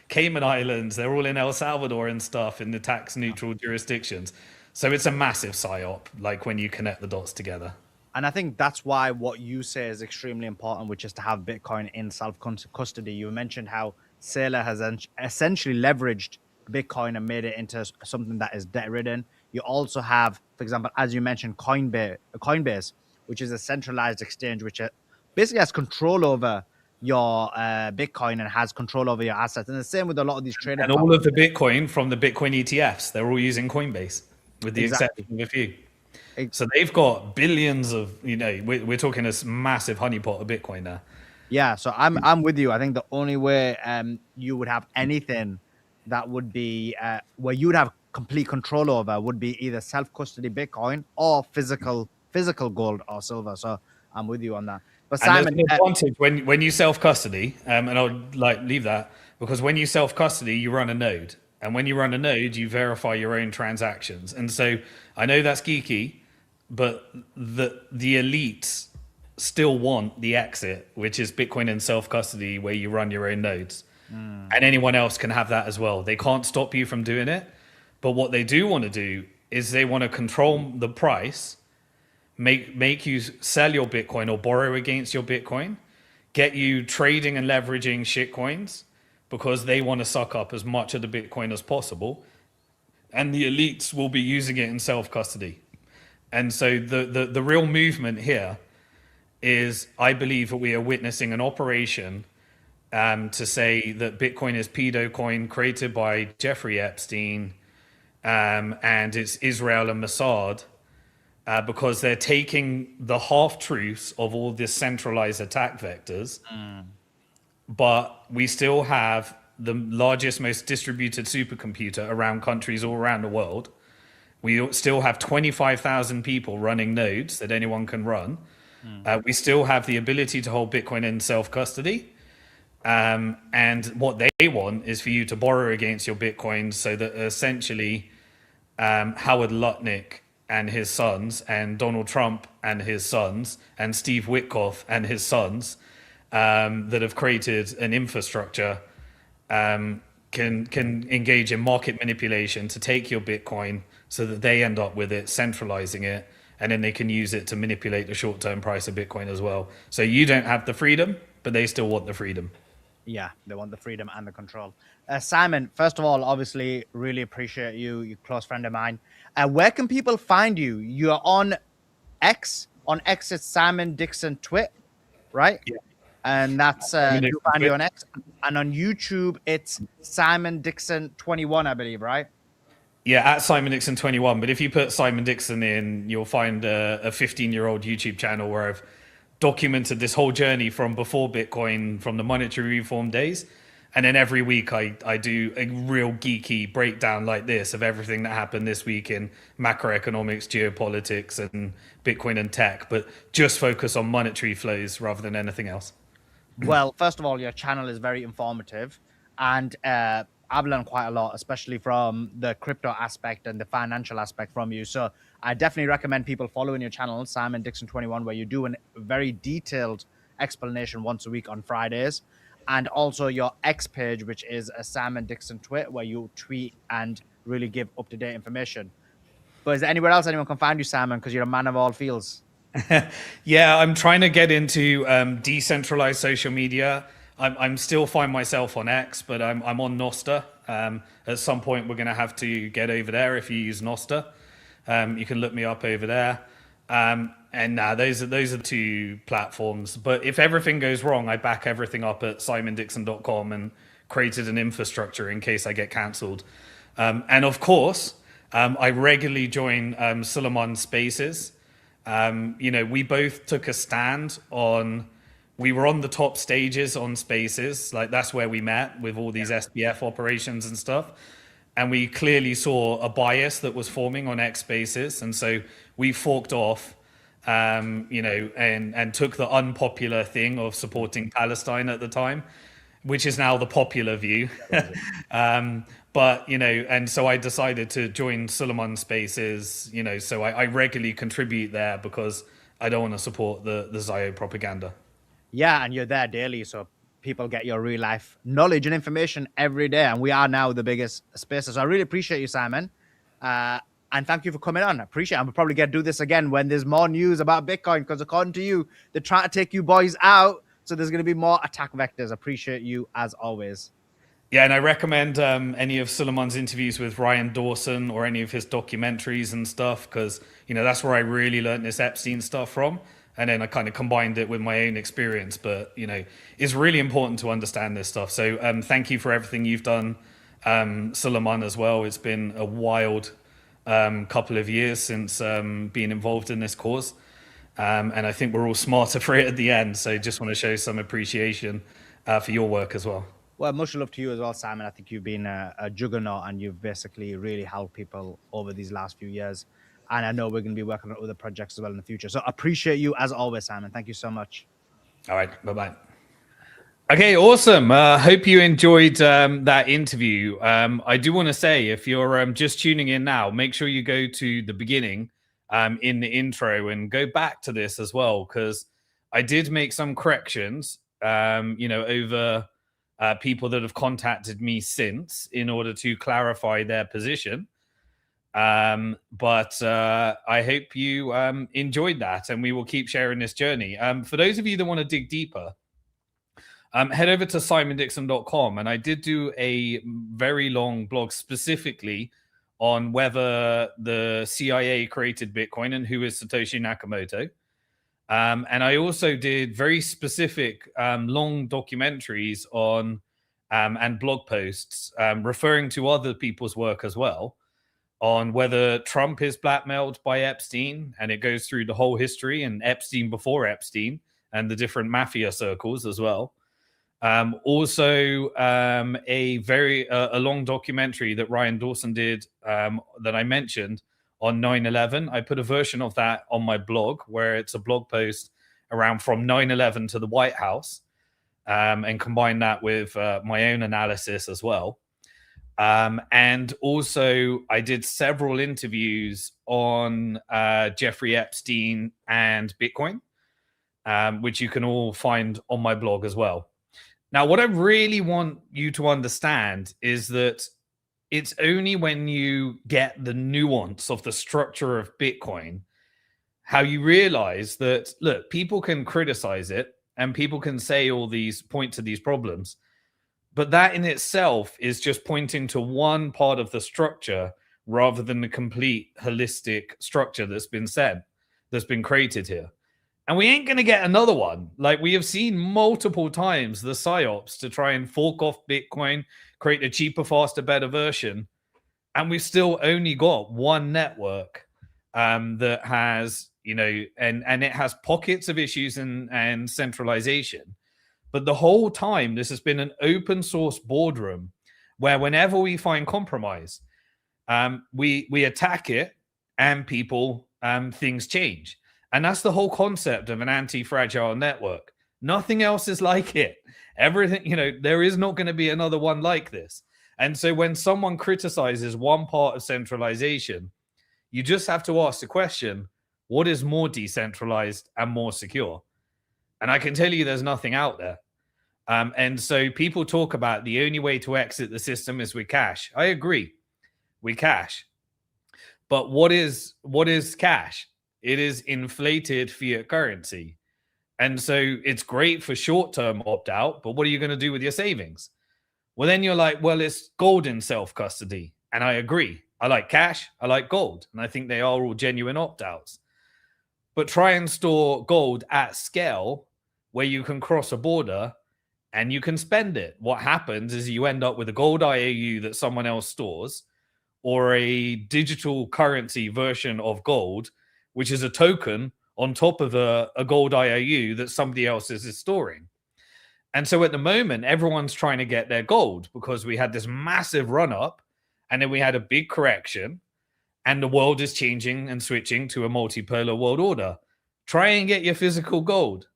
Cayman Islands. They're all in El Salvador and stuff in the tax neutral jurisdictions. So it's a massive psyop, when you connect the dots together. And I think that's why what you say is extremely important, which is to have Bitcoin in self-custody. You mentioned how Saylor has essentially leveraged Bitcoin and made it into something that is debt-ridden. You also have, for example, as you mentioned, Coinbase, which is a centralized exchange, which basically has control over your Bitcoin and has control over your assets. And the same with a lot of these trading. And all of the Bitcoin from the Bitcoin ETFs, they're all using Coinbase, with the exception of a few. So they've got billions of, we're talking this massive honeypot of Bitcoin there. Yeah, so I'm with you. I think the only way you would have anything that would be where you would have complete control over would be either self custody Bitcoin or physical gold or silver. So I'm with you on that. But And there's Simon, an advantage when you self custody, and I'll like leave that because when you self custody, you run a node, and when you run a node, you verify your own transactions. And so I know that's geeky, but the elites still want the exit, which is Bitcoin in self custody, where you run your own nodes, and anyone else can have that as well. They can't stop you from doing it, but what they do want to do is they want to control the price, make you sell your Bitcoin or borrow against your Bitcoin, get you trading and leveraging shitcoins because they want to suck up as much of the Bitcoin as possible, and the elites will be using it in self custody. And so the real movement here is, I believe that we are witnessing an operation to say that Bitcoin is pedo coin created by Jeffrey Epstein, and it's Israel and Mossad, because they're taking the half truths of all this centralized attack vectors, but we still have the largest, most distributed supercomputer around countries all around the world. We still have 25,000 people running nodes that anyone can run. We still have the ability to hold Bitcoin in self custody. And what they want is for you to borrow against your Bitcoin so that essentially Howard Lutnick and his sons and Donald Trump and his sons and Steve Witkoff and his sons that have created an infrastructure can engage in market manipulation to take your Bitcoin so that they end up with it, centralizing it, and then they can use it to manipulate the short-term price of Bitcoin as well. So you don't have the freedom, but they still want the freedom. Yeah, they want the freedom and the control. Simon, first of all, obviously, really appreciate you. You're a close friend of mine. Where can people find you? You're on X. On X, it's Simon Dixon Twit, right? Yeah. And that's Simon you Dixon find you Twit. on X. And on YouTube, it's Simon Dixon 21, I believe, right? Yeah, at Simon Dixon 21. But if you put Simon Dixon in, you'll find a 15-year-old YouTube channel where I've documented this whole journey from before Bitcoin, from the monetary reform days. And then every week I do a real geeky breakdown like this of everything that happened this week in macroeconomics, geopolitics, and Bitcoin and tech, but just focus on monetary flows rather than anything else. Well, first of all, your channel is very informative, and I've learned quite a lot, especially from the crypto aspect and the financial aspect from you. So I definitely recommend people following your channel, Simon Dixon 21, where you do a very detailed explanation once a week on Fridays, and also your X page, which is a Simon Dixon Twit, where you tweet and really give up to date information. But is there anywhere else anyone can find you, Simon? Because you're a man of all fields. Yeah, I'm trying to get into decentralized social media. I'm still find myself on X, but I'm on Noster. At some point, we're going to have to get over there if you use Noster. You can look me up over there. And those are the two platforms. But if everything goes wrong, I back everything up at simondixon.com and created an infrastructure in case I get cancelled. And of course, I regularly join Sulaiman spaces. We both took a stand on, we were on the top stages on spaces, like that's where we met with all these SBF operations and stuff. And we clearly saw a bias that was forming on X spaces. And so we forked off, and took the unpopular thing of supporting Palestine at the time, which is now the popular view. And so I decided to join Sulaiman Spaces, so I regularly contribute there because I don't want to support the Zio propaganda. Yeah, and you're there daily, so people get your real life knowledge and information every day. And we are now the biggest spaces. So I really appreciate you, Simon. And thank you for coming on. I appreciate it. And we'll probably do this again when there's more news about Bitcoin, because according to you, they're trying to take you boys out. So there's going to be more attack vectors. Appreciate you as always. Yeah, and I recommend any of Sulaiman's interviews with Ryan Dawson or any of his documentaries and stuff, because that's where I really learned this Epstein stuff from, and then I kind of combined it with my own experience. But it's really important to understand this stuff. So thank you for everything you've done, Sulaiman, as well. It's been a wild couple of years since being involved in this cause. And I think we're all smarter for it at the end. So just want to show some appreciation for your work as well. Well, much love to you as well, Simon. I think you've been a juggernaut and you've basically really helped people over these last few years. And I know we're going to be working on other projects as well in the future. So appreciate you as always, Simon. Thank you so much. All right. Bye-bye. Okay, awesome. Hope you enjoyed that interview. I do want to say, if you're just tuning in now, make sure you go to the beginning in the intro and go back to this as well, because I did make some corrections, over people that have contacted me since in order to clarify their position. But I hope you enjoyed that, and we will keep sharing this journey. For those of you that want to dig deeper, head over to simondixon.com, and I did do a very long blog specifically on whether the CIA created Bitcoin and who is Satoshi Nakamoto. And I also did very specific long documentaries on and blog posts referring to other people's work as well, on whether Trump is blackmailed by Epstein, and it goes through the whole history, and Epstein before Epstein and the different mafia circles as well. Also, a long documentary that Ryan Dawson did that I mentioned on 9/11. I put a version of that on my blog, where it's a blog post around from 9/11 to the White House, and combine that with my own analysis as well. And also, I did several interviews on Jeffrey Epstein and Bitcoin, which you can all find on my blog as well. Now, what I really want you to understand is that it's only when you get the nuance of the structure of Bitcoin, how you realize that, look, people can criticize it and people can say all these, point to these problems, but that in itself is just pointing to one part of the structure rather than the complete holistic structure that's been said, that's been created here. And we ain't going to get another one. Like, we have seen multiple times the psyops to try and fork off Bitcoin, create a cheaper, faster, better version. And we've still only got one network that has, and it has pockets of issues and centralization. But the whole time, this has been an open source boardroom where whenever we find compromise, we attack it, and things change. And that's the whole concept of an anti-fragile network. Nothing else is like it. Everything, there is not going to be another one like this. And so when someone criticizes one part of centralization, you just have to ask the question, what is more decentralized and more secure? And I can tell you there's nothing out there. And so people talk about the only way to exit the system is with cash. I agree. We cash. But what is cash? It is inflated fiat currency. And so it's great for short-term opt-out, but what are you going to do with your savings? Well, then you're like, well, it's gold in self-custody. And I agree. I like cash. I like gold. And I think they are all genuine opt-outs. But try and store gold at scale where you can cross a border and you can spend it. What happens is you end up with a gold IOU that someone else stores, or a digital currency version of gold, which is a token on top of a gold IOU that somebody else is storing. And so at the moment, everyone's trying to get their gold because we had this massive run up and then we had a big correction, and the world is changing and switching to a multipolar world order. Try and get your physical gold.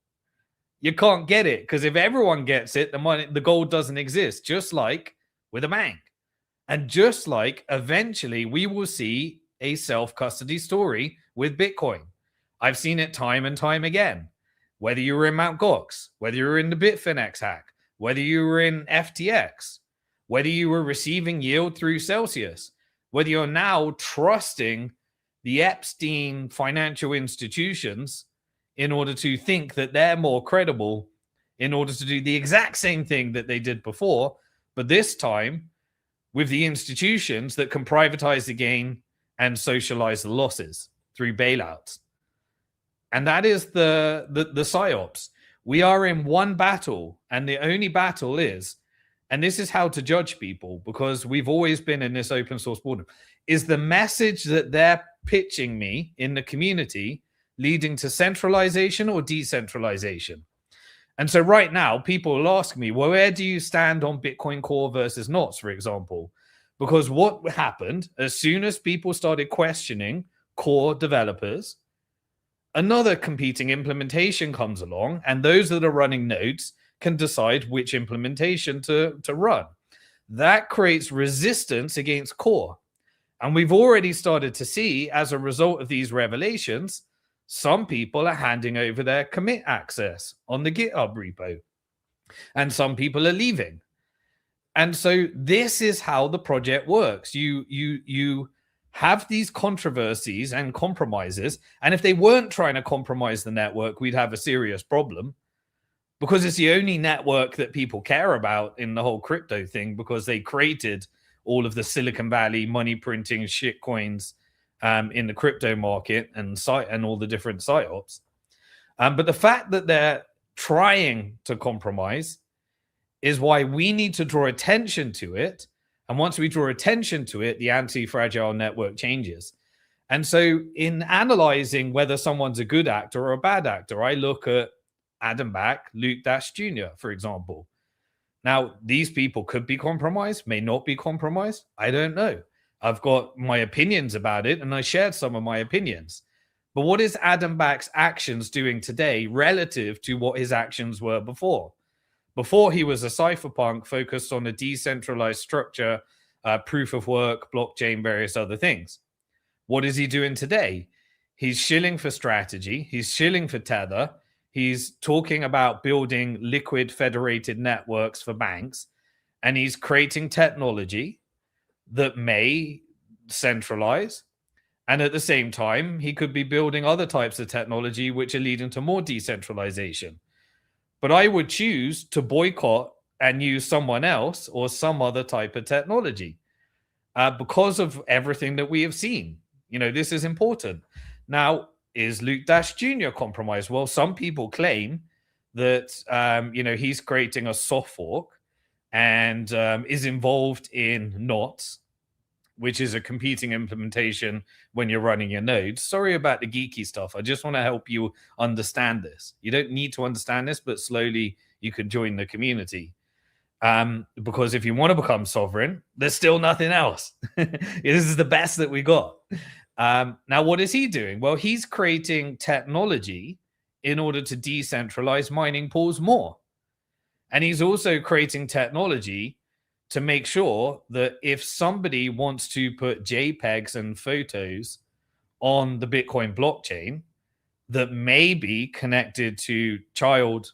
You can't get it because if everyone gets it, the gold doesn't exist, just like with a bank. And just like eventually we will see a self-custody story with Bitcoin. I've seen it time and time again. Whether you were in Mt. Gox, whether you were in the Bitfinex hack, whether you were in FTX, whether you were receiving yield through Celsius, whether you're now trusting the Epstein financial institutions in order to think that they're more credible in order to do the exact same thing that they did before, but this time with the institutions that can privatize the gain and socialize the losses through bailouts. And that is the psyops. We are in one battle, and the only battle is, and this is how to judge people, because we've always been in this open source boardroom. is the message that they're pitching me in the community leading to centralization or decentralization? And so right now, people will ask me, well, where do you stand on Bitcoin Core versus NOTs, for example? Because what happened as soon as people started questioning core developers, another competing implementation comes along, and those that are running nodes can decide which implementation to run. That creates resistance against core. And we've already started to see, as a result of these revelations, some people are handing over their commit access on the GitHub repo, and some people are leaving. And so this is how the project works. You have these controversies and compromises, and if they weren't trying to compromise the network, we'd have a serious problem, because it's the only network that people care about in the whole crypto thing, because they created all of the Silicon Valley money printing shit coins in the crypto market and all the different psyops. But the fact that they're trying to compromise is why we need to draw attention to it. And once we draw attention to it, the anti-fragile network changes. And so in analyzing whether someone's a good actor or a bad actor, I look at Adam Back, Luke Dash Jr., for example. Now, these people could be compromised, may not be compromised. I don't know. I've got my opinions about it, and I shared some of my opinions. But what is Adam Back's actions doing today relative to what his actions were before? Before, he was a cypherpunk focused on a decentralized structure, proof of work, blockchain, various other things. What is he doing today? He's shilling for strategy. He's shilling for Tether. He's talking about building liquid federated networks for banks, and he's creating technology that may centralize. And at the same time, he could be building other types of technology which are leading to more decentralization. But I would choose to boycott and use someone else or some other type of technology because of everything that we have seen. You know, this is important. Now, is Luke Dash Jr. compromised? Well, some people claim that, he's creating a soft fork and is involved in NOTs, which is a competing implementation when you're running your nodes. Sorry about the geeky stuff. I just want to help you understand this. You don't need to understand this, but slowly you can join the community. Because if you want to become sovereign, there's still nothing else. This is the best that we got. Now, what is he doing? Well, he's creating technology in order to decentralize mining pools more. And he's also creating technology to make sure that if somebody wants to put JPEGs and photos on the Bitcoin blockchain that may be connected to child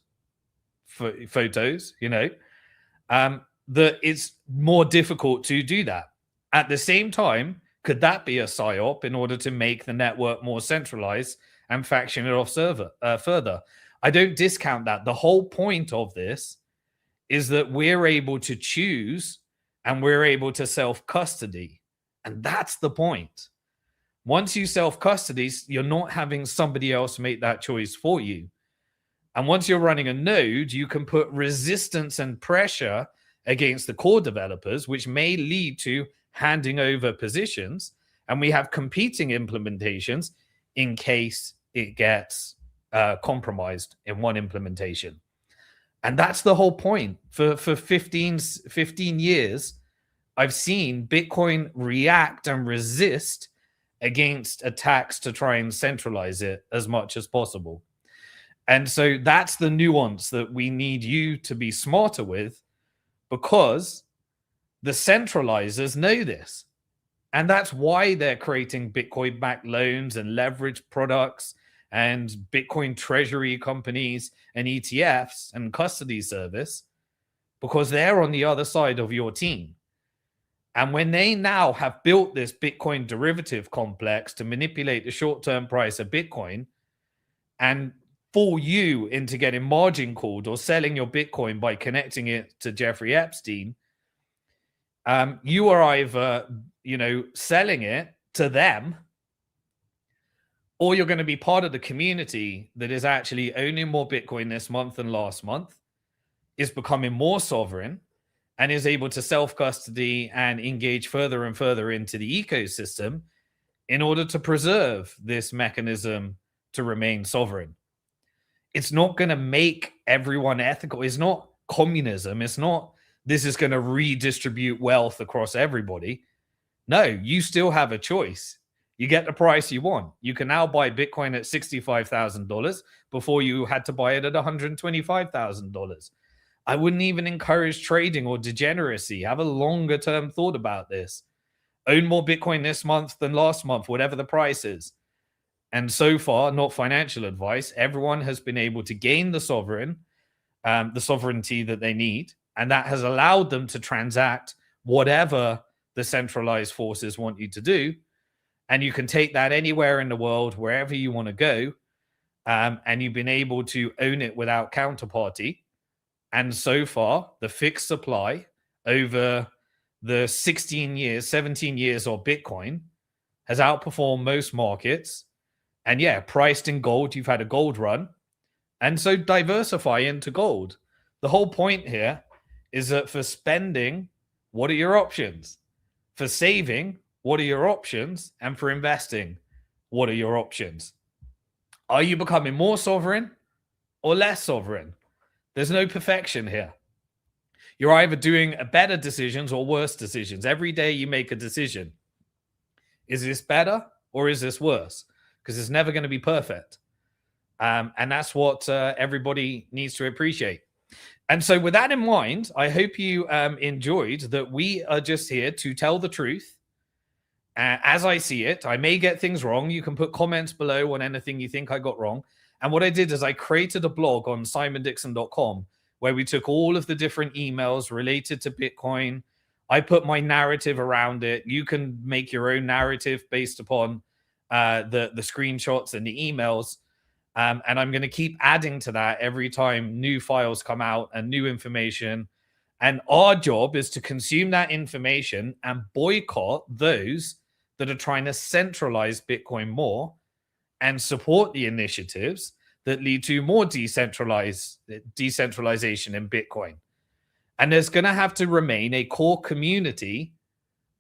photos, that it's more difficult to do that. At the same time, could that be a psyop in order to make the network more centralized and faction it off further? I don't discount that. The whole point of this is that we're able to choose and we're able to self-custody. And that's the point. Once you self-custody, you're not having somebody else make that choice for you. And once you're running a node, you can put resistance and pressure against the core developers, which may lead to handing over positions. And we have competing implementations in case it gets compromised in one implementation. And that's the whole point. For 15 years, I've seen Bitcoin react and resist against attacks to try and centralize it as much as possible. And so that's the nuance that we need you to be smarter with, because the centralizers know this. And that's why they're creating Bitcoin-backed loans and leverage products and Bitcoin treasury companies and ETFs and custody service, because they're on the other side of your team. And when they now have built this Bitcoin derivative complex to manipulate the short-term price of Bitcoin and fool you into getting margin called or selling your Bitcoin by connecting it to Jeffrey Epstein, you are either, selling it to them, or you're going to be part of the community that is actually owning more Bitcoin this month than last month, is becoming more sovereign, and is able to self-custody and engage further and further into the ecosystem in order to preserve this mechanism to remain sovereign. It's not going to make everyone ethical. It's not communism. It's not this is going to redistribute wealth across everybody. No, you still have a choice. You get the price you want. You can now buy Bitcoin at $65,000 before you had to buy it at $125,000. I wouldn't even encourage trading or degeneracy. Have a longer term thought about this. Own more Bitcoin this month than last month, whatever the price is. And so far, not financial advice, everyone has been able to gain the sovereignty that they need. And that has allowed them to transact whatever the centralized forces want you to do. And you can take that anywhere in the world, wherever you want to go. And you've been able to own it without counterparty. And so far, the fixed supply over the 17 years of Bitcoin has outperformed most markets. And yeah, priced in gold, you've had a gold run. And so diversify into gold. The whole point here is that for spending, what are your options? For saving, what are your options? And for investing, what are your options? Are you becoming more sovereign or less sovereign? There's no perfection here. You're either doing better decisions or worse decisions. Every day you make a decision. Is this better or is this worse? Because it's never going to be perfect. And that's what everybody needs to appreciate. And so with that in mind, I hope you enjoyed that we are just here to tell the truth. As I see it, I may get things wrong. You can put comments below on anything you think I got wrong. And what I did is I created a blog on simondixon.com where we took all of the different emails related to Bitcoin. I put my narrative around it. You can make your own narrative based upon the screenshots and the emails. And I'm going to keep adding to that every time new files come out and new information. And our job is to consume that information and boycott those that are trying to centralize Bitcoin more and support the initiatives that lead to more decentralization in Bitcoin. And there's going to have to remain a core community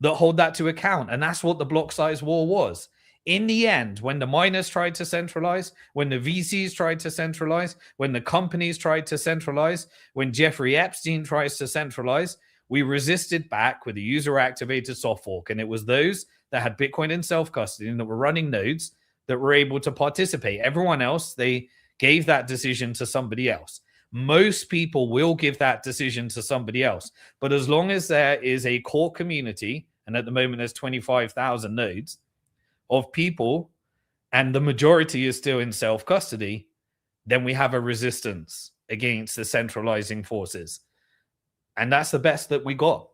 that hold that to account. And that's what the block size war was. In the end, when the miners tried to centralize, when the VCs tried to centralize, when the companies tried to centralize, when Jeffrey Epstein tries to centralize, we resisted back with a user-activated soft fork. And it was those that had Bitcoin in self-custody and that were running nodes that were able to participate. Everyone else, they gave that decision to somebody else. Most people will give that decision to somebody else. But as long as there is a core community, and at the moment there's 25,000 nodes of people, and the majority is still in self-custody, then we have a resistance against the centralizing forces. And that's the best that we got,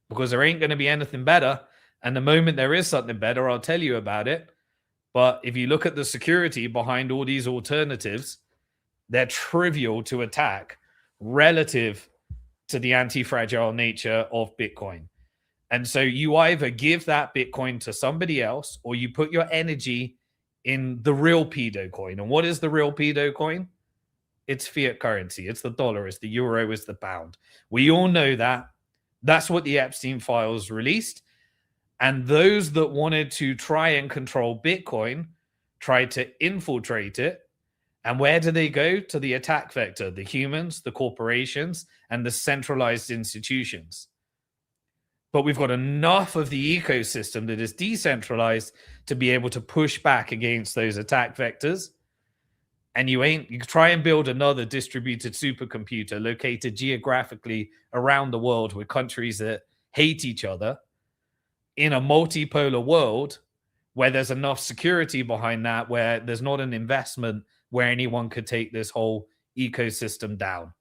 because there ain't going to be anything better. And the moment there is something better, I'll tell you about it. But if you look at the security behind all these alternatives, they're trivial to attack relative to the anti-fragile nature of Bitcoin. And so you either give that Bitcoin to somebody else or you put your energy in the real pedo coin. And what is the real pedo coin? It's fiat currency. It's the dollar. It's the euro. It's the pound. We all know that. That's what the Epstein files released. And those that wanted to try and control Bitcoin tried to infiltrate it. And where do they go? To the attack vector, the humans, the corporations, and the centralized institutions. But we've got enough of the ecosystem that is decentralized to be able to push back against those attack vectors. And you try and build another distributed supercomputer located geographically around the world with countries that hate each other in a multipolar world where there's enough security behind that, where there's not an investment where anyone could take this whole ecosystem down.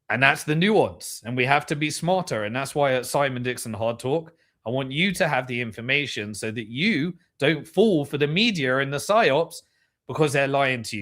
And that's the nuance. And we have to be smarter. And that's why at Simon Dixon HardTalk, I want you to have the information so that you don't fall for the media and the psyops because they're lying to you.